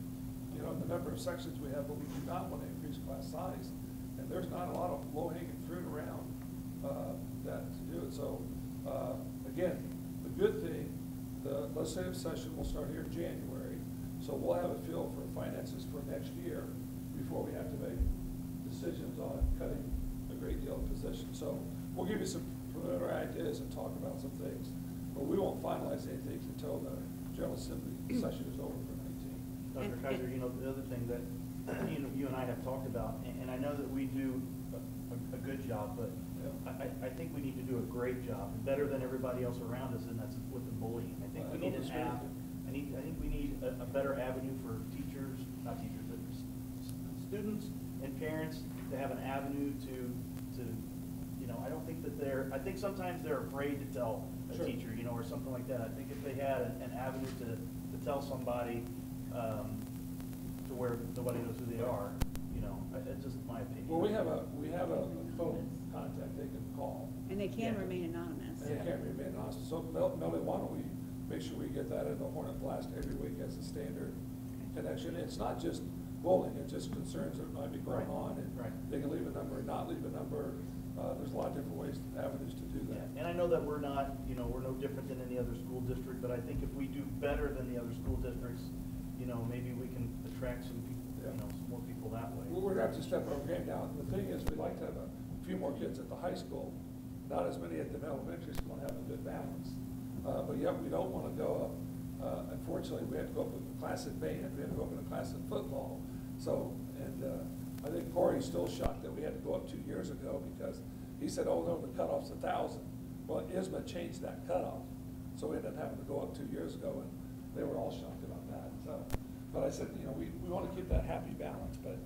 G: The number of sections we have, but we do not want to increase class size. And there's not a lot of low-hanging fruit around that to do it. So, again, the good thing, the legislative session will start here in January. So we'll have a feel for finances for next year before we have to make decisions on cutting a great deal of positions. So we'll give you some preliminary ideas and talk about some things, but we won't finalize anything until the General Assembly session is over for 19.
C: Dr. Kaiser, the other thing that, you and I have talked about, and I know that we do a good job, but I think we need to do a great job, better than everybody else around us, and that's with the bullying. I think we need an app. I think we need a better avenue for teachers, not teachers, but students and parents to have an avenue to I don't think that I think sometimes they're afraid to tell a
G: Sure.
C: teacher, or something like that. I think if they had an avenue to tell somebody, to where nobody knows who they are, that's just my opinion.
G: Well, we have a phone contact they can call.
B: And they can
C: Yeah.
B: remain anonymous.
G: And it can't remain honest. So Melanie, why don't we make sure we get that in the Hornet Blast every week as a standard connection? It's not just bullying, it's just concerns that might be going on, and
C: Right.
G: they can leave a number or not leave a number. There's a lot of different ways, avenues to do
C: Yeah,
G: that.
C: and I know that we're not, we're no different than any other school district, but I think if we do better than the other school districts, maybe we can attract some people, some more people that way.
G: We're gonna have to step our game down. The thing is, we'd like to have a few more kids at the high school, not as many at the elementary school, and have a good balance. But yet, we don't wanna go up, unfortunately, we had to go up with a class in band, we had to go up in a class in football. So, I think Corey's still shocked that we had to go up 2 years ago, because he said, oh no, the cutoff's 1,000. Well, ISMA changed that cutoff, so we ended up having to go up 2 years ago, and they were all shocked about that. So, but I said, we want to keep that happy balance, but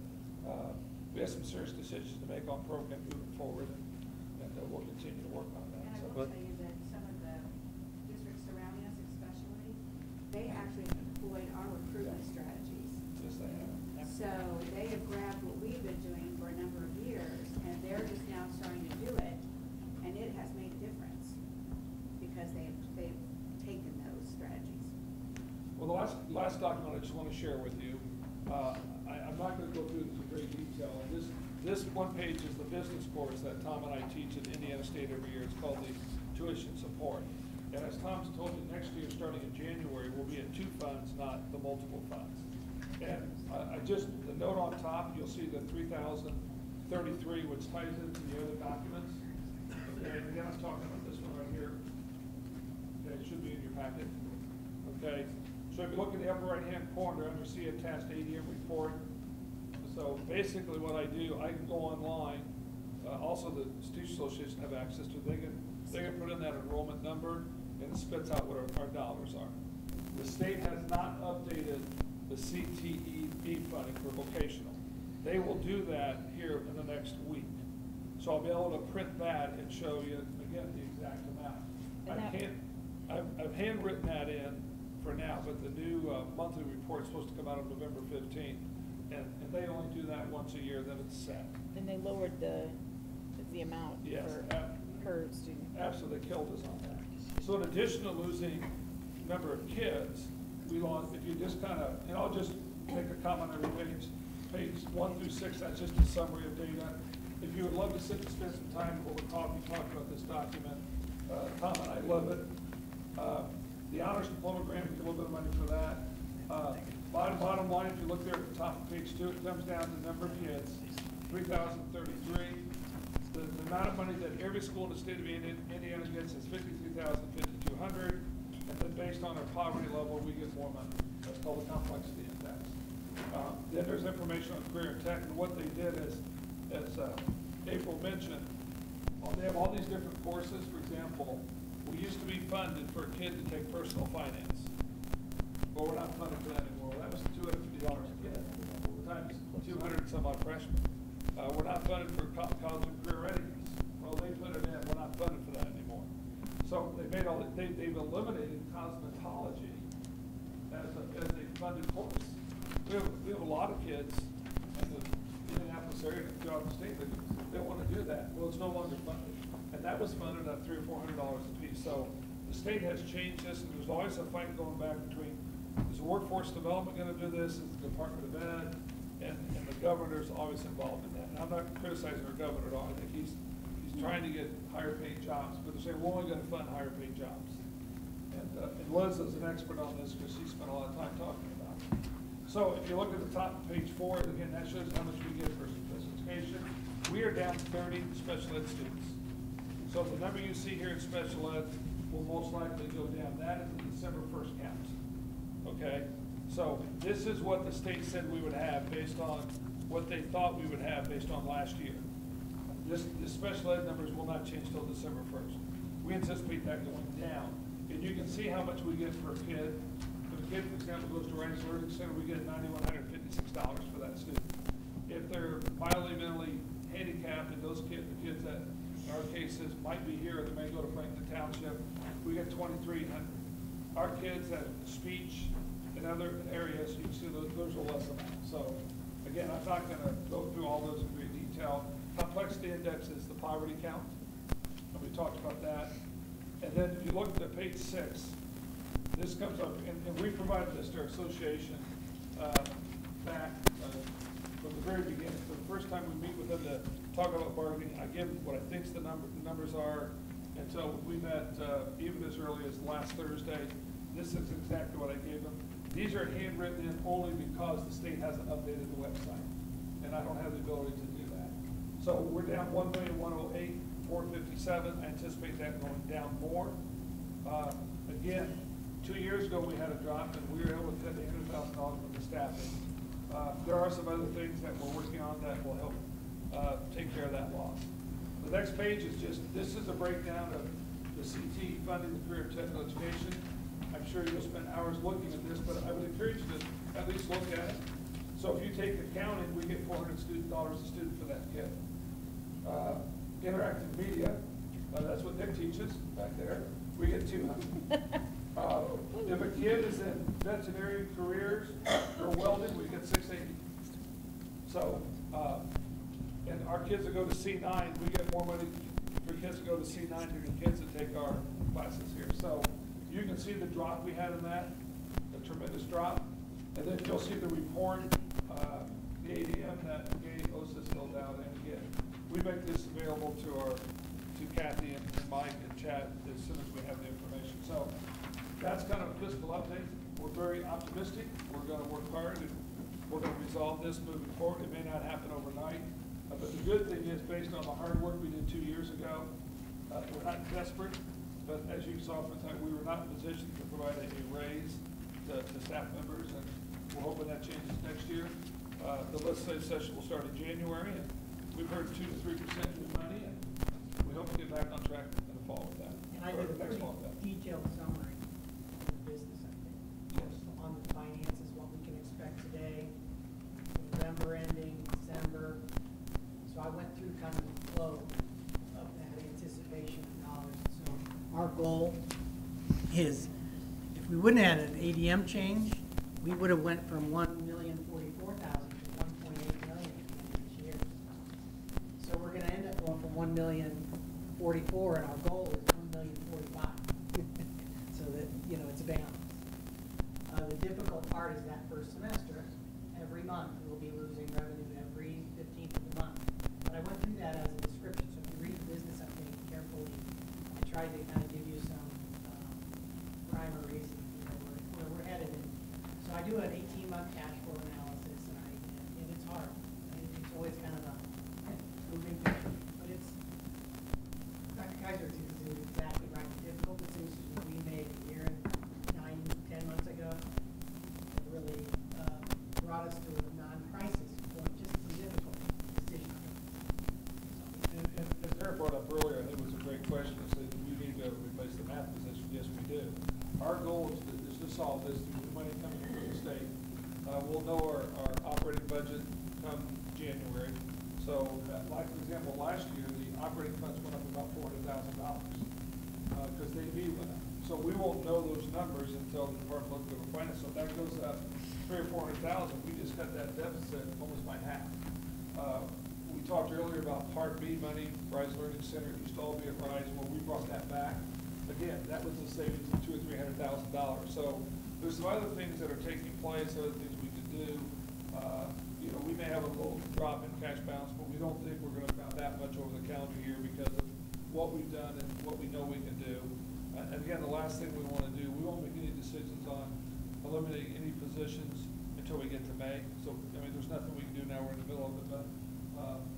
G: we have some serious decisions to make on program moving forward, and we'll continue to work on that.
K: And I
G: So.
K: will tell you that some of the districts surrounding us especially, they actually employed our recruitment strategies.
G: Yes, they have.
K: So they have grabbed what we've been doing for a number of years, and they're just now starting to do it, and it has made a difference, because they've taken those strategies.
G: Well, the last document I just want to share with you, I'm not going to go through this in great detail. And this one page is the business course that Tom and I teach at Indiana State every year. It's called the tuition support. And as Tom's told you, next year, starting in January, we'll be at 2 funds, not the multiple funds. And the note on top, you'll see the 3,033, which ties into the other documents. And again, I was talking about this one right here. Okay, it should be in your packet. Okay, so if you look in the upper right-hand corner, under see attached ADM report. So basically what I do, I can go online. Also, the Teachers Association have access to it. They can put in that enrollment number, and it spits out what our dollars are. The state has not updated the CTE funding for vocational. They will do that here in the next week. So I'll be able to print that and show you, again, the exact amount.
E: And
G: I've handwritten that in for now, but the new monthly report's supposed to come out on November 15th. And they only do that once a year, then it's set.
E: And they lowered the amount
G: Yes,
E: per student.
G: absolutely, they killed us on that. So in addition to losing number of kids, we lost, if you just kind of, and I'll just make a comment on every page 1 through 6, that's just a summary of data. If you would love to sit and spend some time over coffee talking about this document, Tom and I love it. The honors diploma grant, we get a little bit of money for that. Bottom line, if you look there at the top of page 2, it comes down to the number of kids, 3,033. The amount of money that every school in the state of Indiana gets is $53,500, and then based on our poverty level, we get more money. That's called the complexity index. Then there's information on career and tech, and what they did is, as April mentioned, they have all these different courses. For example, we used to be funded for a kid to take personal finance. Well, we're not funded for that anymore. That was $250 a kid, times 200 and some odd freshmen. We're not funded for college and career readiness. Well, they put it in. We're not funded for that anymore. So they made they've eliminated cosmetology as a funded course. We have a lot of kids in the Indianapolis area and throughout the state that they want to do that. Well, it's no longer funded, and that was funded at $300 or $400 a piece. So the state has changed this, and there's always a fight going back between, is workforce development going to do this? Is the Department of Ed? And the governor's always involved in that. And I'm not criticizing our governor at all. I think he's trying to get higher paid jobs, but they're saying we're only going to fund higher paid jobs. And Liz is an expert on this because she spent a lot of time talking about it. So if you look at the top of page 4, again, that shows how much we get for education. We are down 30 special ed students. So the number you see here in special ed will most likely go down. That is the December 1st count. Okay? So this is what the state said we would have based on what they thought we would have based on last year. The special ed numbers will not change till December 1st. We anticipate that going down. And you can see how much we get per kid. If a kid, for example, goes to Rice Learning Center, we get $9,156 for that student. If they're mildly mentally handicapped, and those kids, the kids that in our cases might be here, or they may go to Franklin Township, we get $2,300. Our kids have speech in other areas, you can see those are less amounts. So again, I'm not going to go through all those in great detail. Complexity index is the poverty count, and we talked about that. And then if you look at page 6, this comes up, and we provided this to our association back from the very beginning. So the first time we meet with them to talk about bargaining, I give what I think the numbers are. And so we met even as early as last Thursday. This is exactly what I gave them. These are handwritten in only because the state hasn't updated the website, and I don't have the ability to do that. So we're down 1,108,457. I anticipate that going down more. Again, 2 years ago we had a drop, and we were able to cut $800,000 with the staffing. There are some other things that we're working on that will help take care of that loss. The next page is just, this is a breakdown of the CT funding the career technical education. I'm sure you'll spend hours looking at this, but I would encourage you to at least look at it. So if you take accounting, we get $400 a student for that kid. Interactive media, that's what Nick teaches back there. We get $200. If a kid is in veterinary careers or welding, we get $680. So, and our kids that go to C9, we get more money for kids that go to C9 than the kids that take our classes here. So you can see the drop we had in that, a tremendous drop. And then you'll see the report, the ADM that OSIS filled out. And again, we make this available to Kathy and Mike and Chad as soon as we have the information. So that's kind of a fiscal update. We're very optimistic. We're going to work hard, and we're going to resolve this moving forward. It may not happen overnight, but the good thing is, based on the hard work we did 2 years ago, we're not desperate, but as you saw from the time, we were not in a position to provide a raise to staff members, and we're hoping that changes next year. The legislative session will start in January, and we've heard 2 to 3% new money, and we hope to get back on track in the fall with that.
H: And I did a pretty detailed summary of the business, I think, just on the finances, what we can expect today, November ending, December. So I went through kind of the flow of that anticipation of knowledge is if we wouldn't have had an ADM change, we would have went from 1,044,000 to 1.8 million at the end of this year. So we're gonna end up going from 1,044,000, and our goal is 1,045,000. So that, you know, it's a balance. The difficult part is that first semester, every month, we'll be losing revenue every 15th of the month. But I went through that as a description, so if you read the business update carefully, I tried to kind of give you some rhyme or reason, you know, where we're headed. And so I do an 18-month cash flow analysis, and it's hard. It's always kind of a moving picture, but it's, Dr. Kaiser is exactly right. The difficult decisions we made a year and 9, 10 months ago have really brought us to a non-crisis point, just some difficult decisions.
G: And as Eric brought up earlier, I think it was a great question, is that we need to replace the math position. Yes, we do. Our goal is to solve this through the money coming from the state. We'll know our operating budget come January. So, like for example, last year, the operating funds went up about $400,000 because they went up. So we won't know those numbers until the Department of Local Finance. So if that goes up $300,000 or $400,000, we just cut that deficit almost by half. We talked earlier about Part B money, Rise Learning Center. It used to all be at Rise. Well, we brought that back. Again, that was a savings of $200,000 or $300,000. So there's some other things that are taking place, other things we could do. You know, we may have a little drop in cash balance, but we don't think we're going to drop that much over the calendar year because of what we've done and what we know we can do. And again, the last thing we want to do, we won't make any decisions on eliminating any positions until we get to May. So, I mean, there's nothing we can do now. We're in the middle of it, but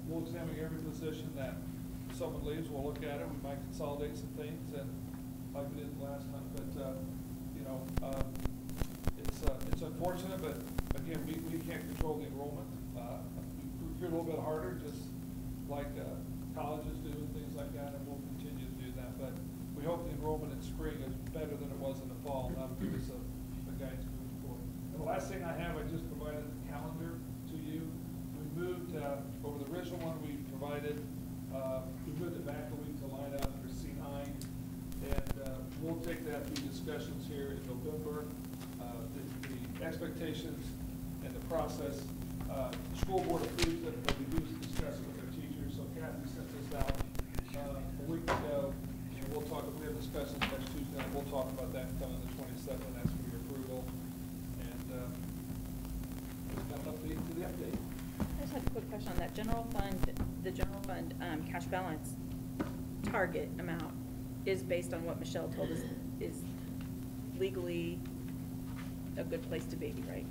G: we'll examine every position that someone leaves. We'll look at it. We might consolidate some things, and like we did last time. But you know, it's unfortunate, but again, we can't control the enrollment. We recruit a little bit harder, just like colleges do and things like that, and we'll continue to do that. But we hope the enrollment in spring is better than it was in the fall, and that'll give us a guidance moving forward. And the last thing I have, I just provided the calendar to you. We moved over the original one we provided. We moved it back a week to line up for C9, and we'll take that through discussions here in November. The expectations and the process. The school board approved it, but we do discuss it with our teachers. So Kathy sent this out a week ago, and we'll talk. We have discussions next Tuesday, and we'll talk about that coming the 27th. That's for your approval. And just got an update to the update.
E: I just have a quick question on that general fund. The general fund cash balance target amount is based on what Michelle told us is legally a good place to be, right?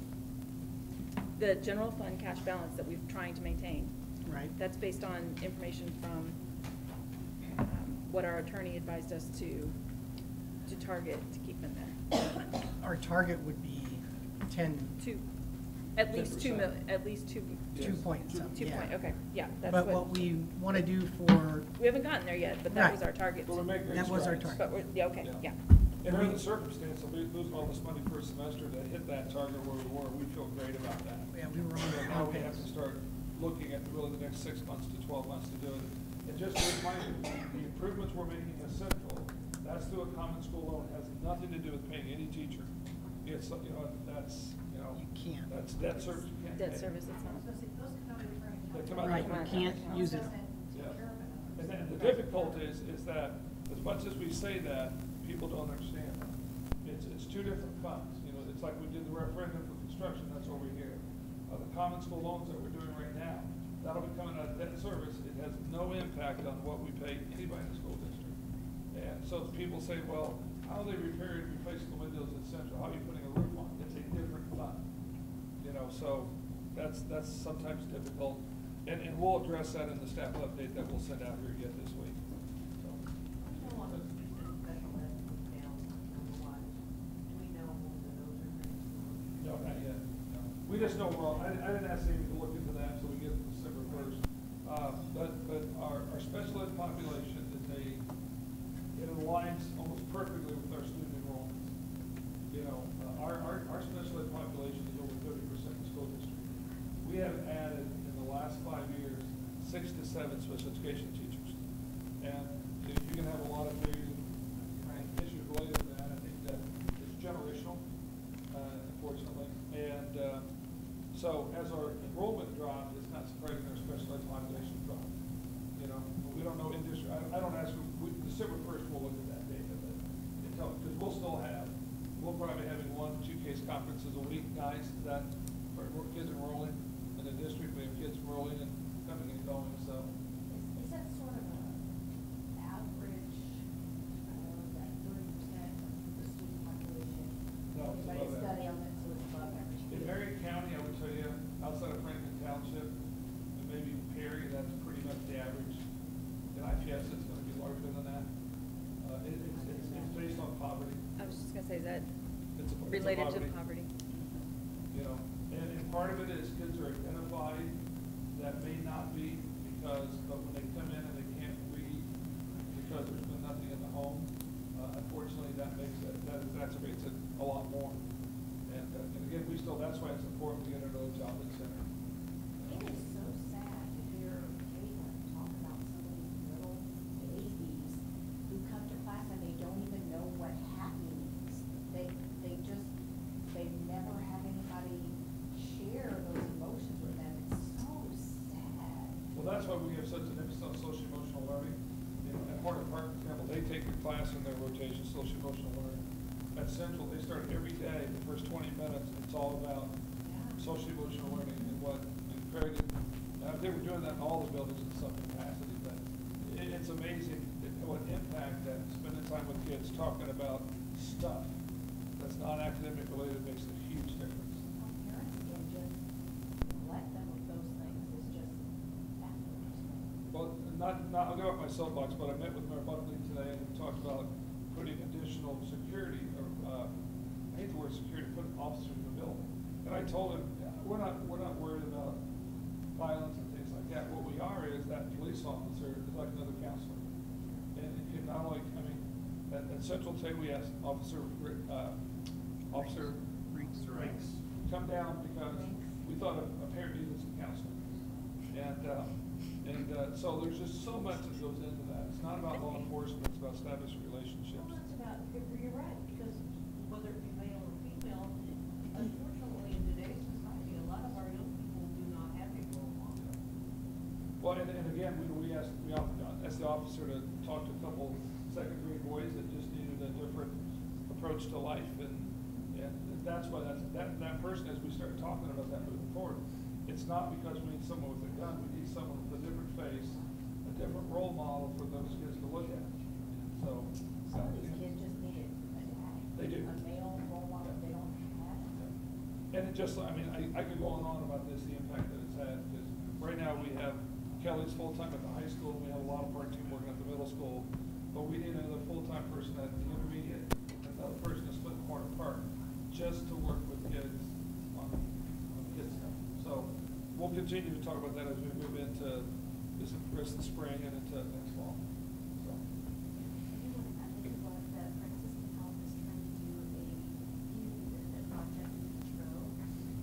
E: The general fund cash balance that we're trying to maintain.
H: Right.
E: That's based on information from what our attorney advised us to target to keep in there.
H: Our target would be 10.
E: At least 2
G: 10%.
E: million, at least 2.
H: 2 point something,
E: 2
H: yeah.
E: point, okay, yeah, that's
H: But what we want to do for,
E: we haven't gotten there yet, but that
H: Right.
E: was our target.
G: But we're making
H: that was our
G: strides.
H: target.
E: But we're, yeah, okay, yeah.
G: And under the circumstance of losing all this money first semester to hit that target where we were, we feel great about that.
H: Yeah, we were on
G: So
H: the
G: now we
H: pace.
G: have to start looking at really the next 6 months to 12 months to do it. And just to remind you, the improvements we're making at Central, that's through a common school loan, it has nothing to do with paying any teacher. It's, you know, that's, you know.
H: You can't.
G: That's debt service you can't pay.
E: Debt service, it's not.
G: They come out of
H: Right,
G: the-
H: we can't use it.
G: Yeah. And then the difficulty is that, as much as we say that, people don't understand. It's two different funds. You know, it's like we did the referendum for construction, that's over here. The common school loans that we're doing right now, that'll be coming out of debt service. It has no impact on what we pay anybody in the school district. And so people say, well, how are they repairing, replacing the windows at Central? How are you putting a roof on? It's a different fund. You know, so that's sometimes difficult. And we'll address that in the staff update that we'll send out here yet this week. So. No, not yet. No. We just know we're all, I didn't ask Amy to look into that until we get to December 1st. But our special ed population it aligns almost perfectly with our student enrollments. You know, our special ed population is over 30% of the school district. We have added in the last 5 years 6 to 7 special education teachers. And you can have a lot of theories and issues related to that. I think So as our enrollment dropped, it's not surprising our special ed population dropped. You know, we don't know in district, I don't ask, December 1st, we'll look at that data, but because we'll probably be having 1-2 case conferences a week, guys, that for kids enrolling in the district, we have kids enrolling and coming and going, so.
D: Is that sort of a average, that 30% of the student population?
G: No, it's
D: Anybody
G: above
D: study
G: average.
D: on that, so it's above average?
G: In Marion County, I would tell you, outside of Franklin Township, and maybe Perry, that's pretty much the average. In IPS, it's gonna be larger than that. It's based on poverty.
E: I was just gonna say, is that
G: It's a
E: related to poverty?
G: You know, and part of it is kids are identified that may not be but when they come in and they can't read because there's been nothing in the home, unfortunately that exacerbates it a lot more. And again, that's why it's important to get into the job center.
D: It is so sad to hear Caitlin talk about some of these little babies who come to class and they don't even know what happy means. They've never had anybody share those emotions with them. It's so sad.
G: Well, that's why we have such an emphasis on social emotional learning. At Hardin Park, for example, they take a class in their rotation, social emotional learning. At Central, they start every day, the first 20 minutes, it's all about social emotional learning and what Craig, they were doing that in all the buildings in some capacity, but it's amazing what impact that spending time with kids talking about stuff that's non-academic related makes a huge difference.
D: How parents can just let them with those things is just backwards.
G: Well, I'll go off my soapbox, but I met with Mayor Buckley today and we talked about putting additional security, or I hate the word security, putting officers in the building. And I told him, we're not worried about violence and things like that. What we are is that police officer is like another counselor. And it can not only, at Central today we asked Officer Rinks come down because we thought a parent needed some counseling. And so there's just so much that goes into that. It's not about law enforcement, it's about establishing relationships.
L: Well, it's about, you're right, because whether it be male or female, unfortunately in today's society, a lot of our young people do not have a role model.
G: Well, and again, we asked the officer to talk to a couple second grade boys that just needed a different approach to life, and that's why that person, as we start talking about that moving forward, it's not because we need someone with a gun, we need someone with a different face, a different role model for those kids to look at. So
D: Some of these kids just need a dad.
G: They do.
D: A male role model, they don't have it.
G: And it just, I could go on about this, the impact that it's had, because right now we have Kelly's full-time at the high school, and we have a lot of part-time working at the middle school, but we need another full-time person at the intermediate, another person to split Hardin Park, just to work with kids on kids stuff. So we'll continue to talk about that as we move into this rest of the spring and into next fall. So.
D: I think what Franciscan Health is trying to do a project in Metro.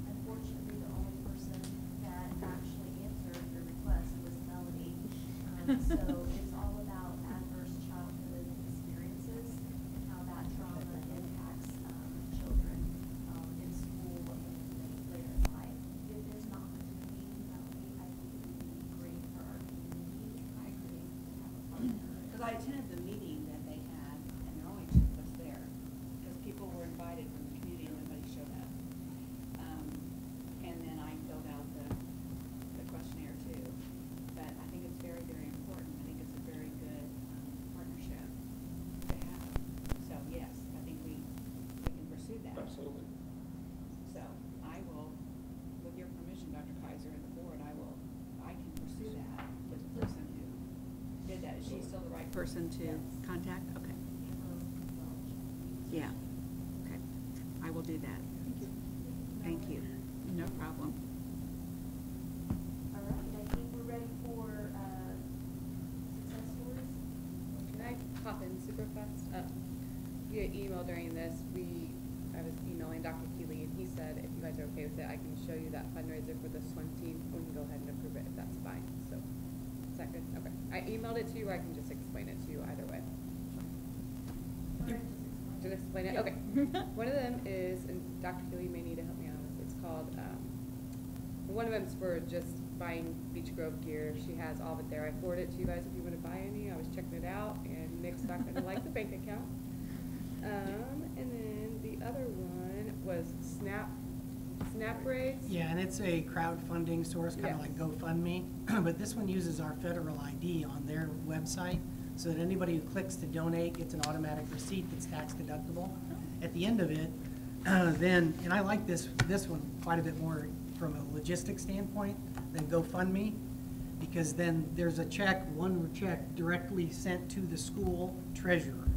D: Unfortunately, the only person that actually answered the request was Melody. So it's all about adverse childhood experiences and how that trauma impacts children in school and later in life. If there's an opportunity, Melody, I think it would be great for our community. I agree to have a partner.
K: Because I attended the meeting that they had, and there only two of us there, because people were invited from the community and nobody showed up. And then I filled out the questionnaire too. But I think it's very, very important. I think it's a very good partnership to have. So yes, I think we can pursue that.
G: Absolutely.
K: So I will, with your permission, Dr. Kaiser and the board, I can pursue that with the person who did that. Is she still the right person to contact? Okay. Yeah. Okay. I will do that. Thank you. No problem.
D: All right, I think we're ready for success stories.
I: Can I hop in super fast? Via email during this, I was emailing Dr. Keeley, and he said, if you guys are okay with it, I can show you that fundraiser for the swim team. We can go ahead and approve it if that's fine. So, is that good? Okay. I emailed it to you, or I can just explain it to you either way. Just explain it? Okay. One of them is, and Dr. Keeley may need to help me out with, it's called One of them's for just buying Beach Grove gear. She has all of it there. I forwarded it to you guys if you want to buy any. I was checking it out, and Nick's not going to like the bank account. And then the other one was Snap Braids.
H: Yeah, and it's a crowdfunding source, kind of like
I: Yes.
H: GoFundMe, but this one uses our federal ID on their website, so that anybody who clicks to donate gets an automatic receipt that's tax deductible. At the end of it, then, and I like this one quite a bit more from a logistics standpoint than GoFundMe, because then there's a check, one check directly sent to the school treasurer.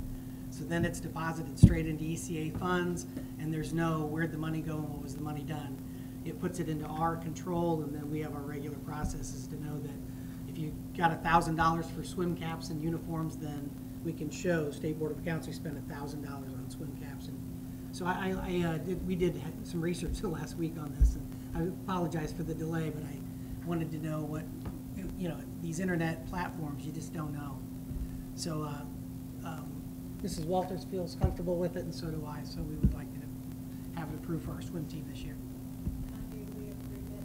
H: So then it's deposited straight into ECA funds, and there's no where'd the money go and what was the money done. It puts it into our control, and then we have our regular processes to know that if you got $1,000 for swim caps and uniforms, then we can show State Board of Accounts we spent $1,000 on swim caps. And so we did some research the last week on this, and I apologize for the delay, but I wanted to know what, these internet platforms, you just don't know. So Mrs. Walters feels comfortable with it, and so do I, so we would like to have it approved for our swim team this year.
J: I do, we approve it.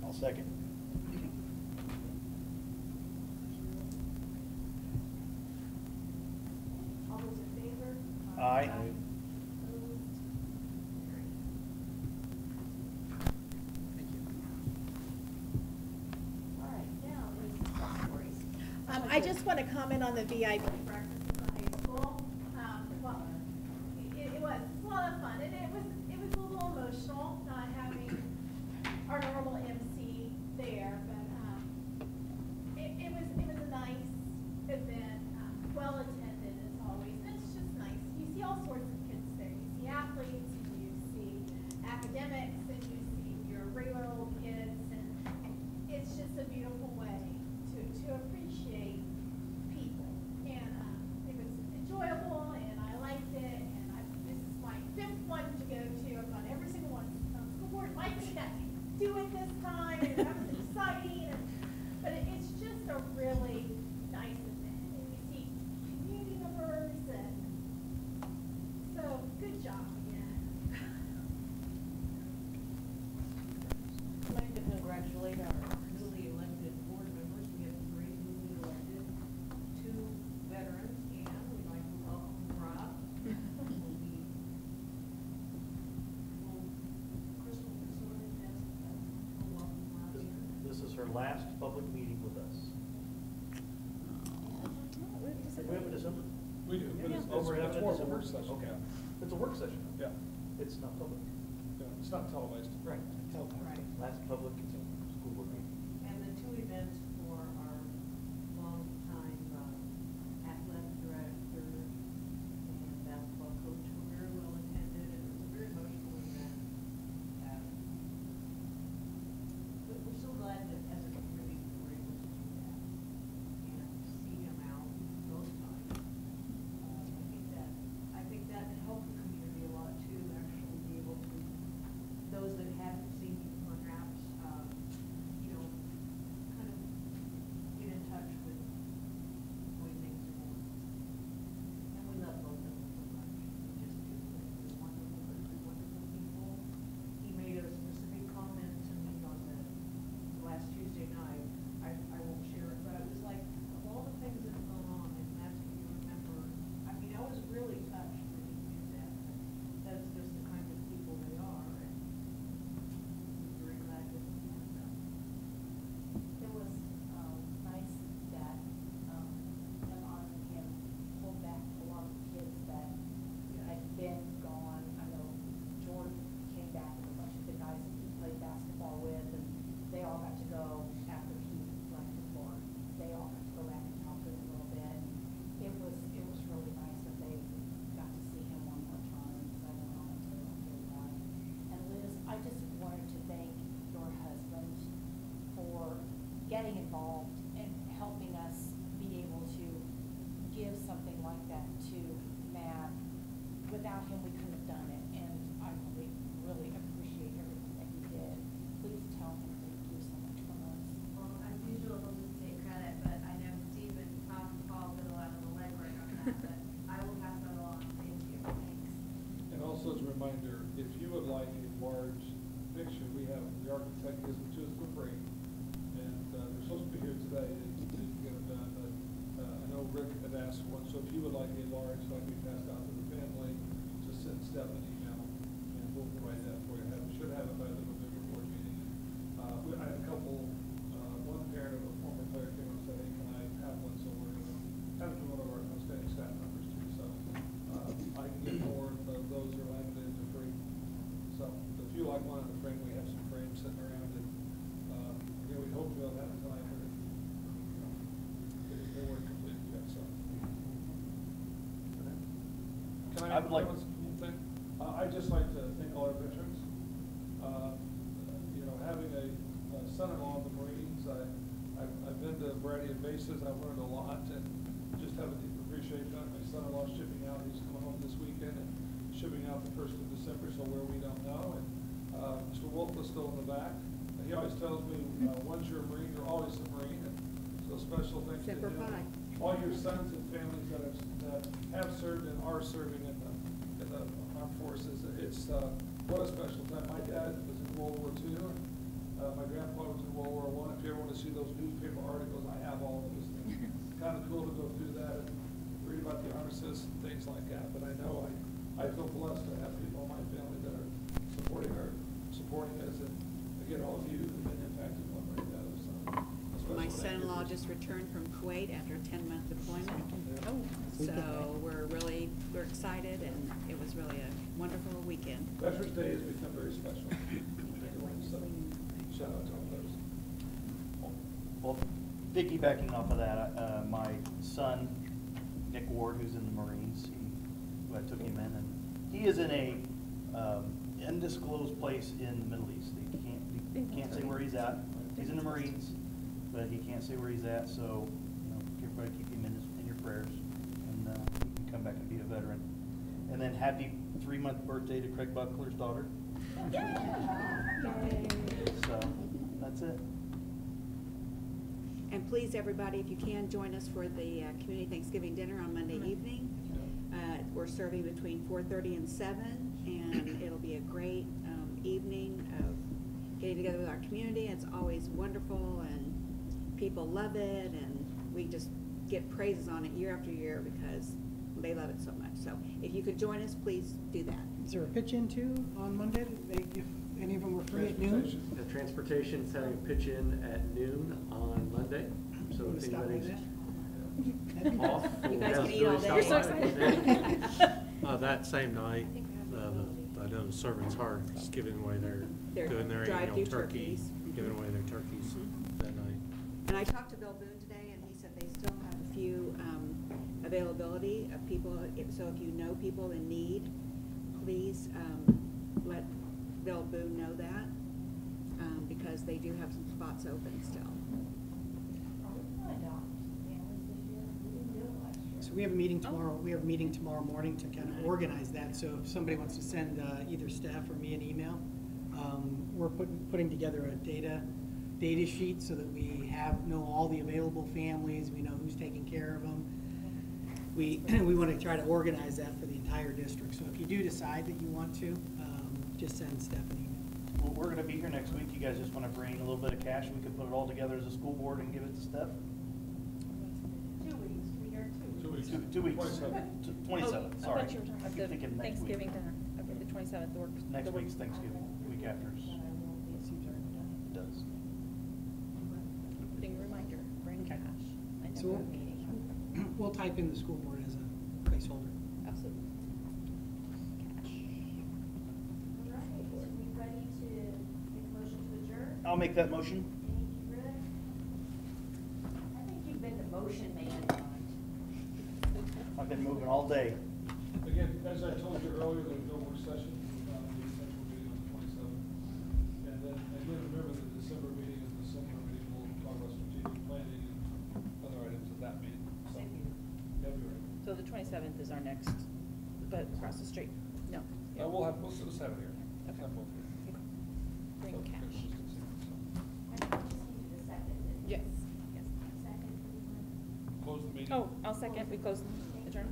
C: I'll second.
D: All those in favor?
C: Aye.
D: Opposed?
H: Thank you.
D: All right, now is stories.
J: I just want to comment on the VIP breakfast at the high school. Well, it was a lot of fun, and it was a little emotional not having our normal MC there, but it was a nice event, well attended as always. And it's just nice. You see all sorts of kids there. You see athletes, you see academics, and you see your regular old kids, and it's just a beautiful way to appreciate people. And it was enjoyable, and I liked it, and this is my 5th one to go to. I've gone every single one. School board likes to do it this time, and that was exciting. But it's just a really nice event, and you see community members, and so good job again.
L: I'd like to congratulate our newly elected board members. We have 3 newly elected, 2 veterans, and we'd like to welcome Rob. Crystal Resort has welcome Rob here.
C: This is her last public meeting with us. We have a December?
G: We do, but
C: Oh, we're having
G: it's more of a
C: December?
G: work session.
C: Okay. It's a work session.
G: Yeah,
C: It's not public.
G: yeah, it's not televised.
C: Right.
L: Right.
C: Last public school board meeting.
L: And the 2 events for our longtime athletic director and basketball coach were very well attended, and it was a very emotional event. But we're so glad that as a community we're able to do that and see him out those times. I think that helped the community a lot too, actually be able to, those that haven't seen him perhaps, kind of get in touch with the way things are going. And we love both of them so much. We just do. They're wonderful people. He made a specific comment to me on the last Tuesday night. I won't share it, but it was like, of all the things that have gone on, and that's what you remember. I mean, I was really touched that he did that. That's just the kind of people they are, and we're very glad that he had them.
D: It was nice that them honoring him pulled back a lot of kids that had been gone. I know Jordan came back with a bunch of the guys that he played basketball with, and they all got to go after he left the court. They all got to go back and talk to him a little bit. It was really nice that they got to see him one more time, because I went on to that. And Liz, I just wanted to thank your husband for getting involved and helping us be able to give something like that to Matt. Without him, we couldn't have done it, and I really appreciate everything that he did. Please tell him thank you so much from us.
M: Well, as usual, he'll just take credit, but I know Steve and Tom and Paul did a lot of the legwork on that, but I will pass that along. Thank you. Thanks.
G: And also as a reminder, if you would like a large picture, the architect gives them to us for free. And they're supposed to be here today to get them done, but I know Rick had asked for one, so if you would like a large, like we passed out to the family, just send Steph an email, and we'll provide that for you. Should have it by the November board meeting. I had a couple, one parent of a former player came and said, hey, can I have one, so we're going to have it to one of our outstanding staff members too, so I can get more of those are laminated for free. So if you like one in the frame, we have some frames sitting around, and we hope we'll have it tonight, but they weren't completed yet, so. Can I
C: would like.
G: one thing? I'd just like to thank all our veterans. Having a son-in-law in the Marines, I've been to a variety of bases. I've learned a lot, and just have a deep appreciation. My son-in-law's shipping out. He's coming home this weekend and shipping out the 1st of December, so where we don't know. And Mr. Wolf is still in the back. And he always tells me, once you're a Marine, you're always a Marine. And so special thanks to
B: Semper
G: him.
B: Fi.
G: All your sons and families that have served and are serving in the armed forces. It's what a special time. My dad was in World War II. My grandpa was in World War I. If you ever want to see those newspaper articles, I have all of those things. It's kind of cool to go through that and read about the armistice and things like that. But I know I feel blessed to have people in my family that are supporting us, and again, all of you have been impacted one way or the other. So a special
B: My
G: thank you
B: son-in-law
G: for-
B: just returned from Kuwait after a 10-month deployment.
E: Oh,
B: So we're excited, and it was really a wonderful weekend.
G: Veterans Day has become very special. So, shout out to all those.
C: Well, piggybacking off of that, my son, Nick Ward, who's in the Marines, I took him in, and he is in a undisclosed place in the Middle East. He can't say where he's at. He's in the Marines, but he can't say where he's at, so everybody keep him in your prayers, and he can come back and be a veteran. And then happy 3-month birthday to Craig Buckler's daughter. So, that's it.
B: And please, everybody, if you can, join us for the Community Thanksgiving Dinner on Monday evening. We're serving between 4:30 and 7, and it'll be a great evening of getting together with our community. It's always wonderful, and people love it, and we just get praises on it year after year because they love it so much. So if you could join us, please do that.
H: Is there a pitch-in too on Monday? If any of them were free at noon?
G: Transportation.
A: The transportation's having a pitch-in at noon on Monday, so
H: Wanna
A: if
H: stop by
A: anybody's
H: there?
A: off.
B: You guys
A: we'll
B: can eat all
A: stop
B: day.
E: You're so
A: by.
E: excited.
F: That same night, I know the Servants Heart is giving away
B: Their
F: doing their
B: drive-through
F: annual turkey,
B: turkeys.
F: giving away their turkeys that night.
B: And I talked to Bill Boone today, and he said they still have a few availability of people. So if you know people in need, please let Bill Boone know that, because they do have some spots open still.
H: So we have a meeting tomorrow. We have a meeting tomorrow morning to kind of organize that. So if somebody wants to send either staff or me an email, we're putting together a data sheet so that we know all the available families. We know who's taking care of them. We want to try to organize that for the entire district. So if you do decide that you want to, just send Steph an email.
C: Well, we're gonna be here next week. You guys just wanna bring a little bit of cash, we can put it all together as a school board and give it to Steph?
L: 2 weeks, we are 2 weeks.
G: 2 weeks.
C: 2 weeks. 27th,
E: Oh,
C: sorry.
E: I thought you were talking
C: I keep
E: about
C: thinking
E: the
C: next week.
E: Thanksgiving dinner. Okay, the 27th works.
C: Next week's Thanksgiving, the week after. It does.
E: Putting a reminder, bring cash. I
H: So
E: know.
H: we'll type in the school board as a placeholder.
E: Absolutely. Cash.
D: All right, are we ready to make a motion to adjourn?
C: I'll make that motion.
D: Thank you, Rick.
L: I think you've been the motion man on
C: I've been moving all day.
G: Again, as I told you earlier, there's no work session, the central meeting on the 27th. And then remember the December meeting is the similar meeting, we'll talk about strategic planning and other items at that meeting. So, February.
E: So the 27th is our next, but across the street? No.
G: We'll just have it here.
E: Okay.
G: Have both here.
E: Bring
G: So,
E: cash.
G: consistency, so.
D: I think we just needed a second, didn't we?
E: Yes. Yes.
D: Second, everyone.
G: Close the meeting.
E: Oh, I'll second. We close, adjourn.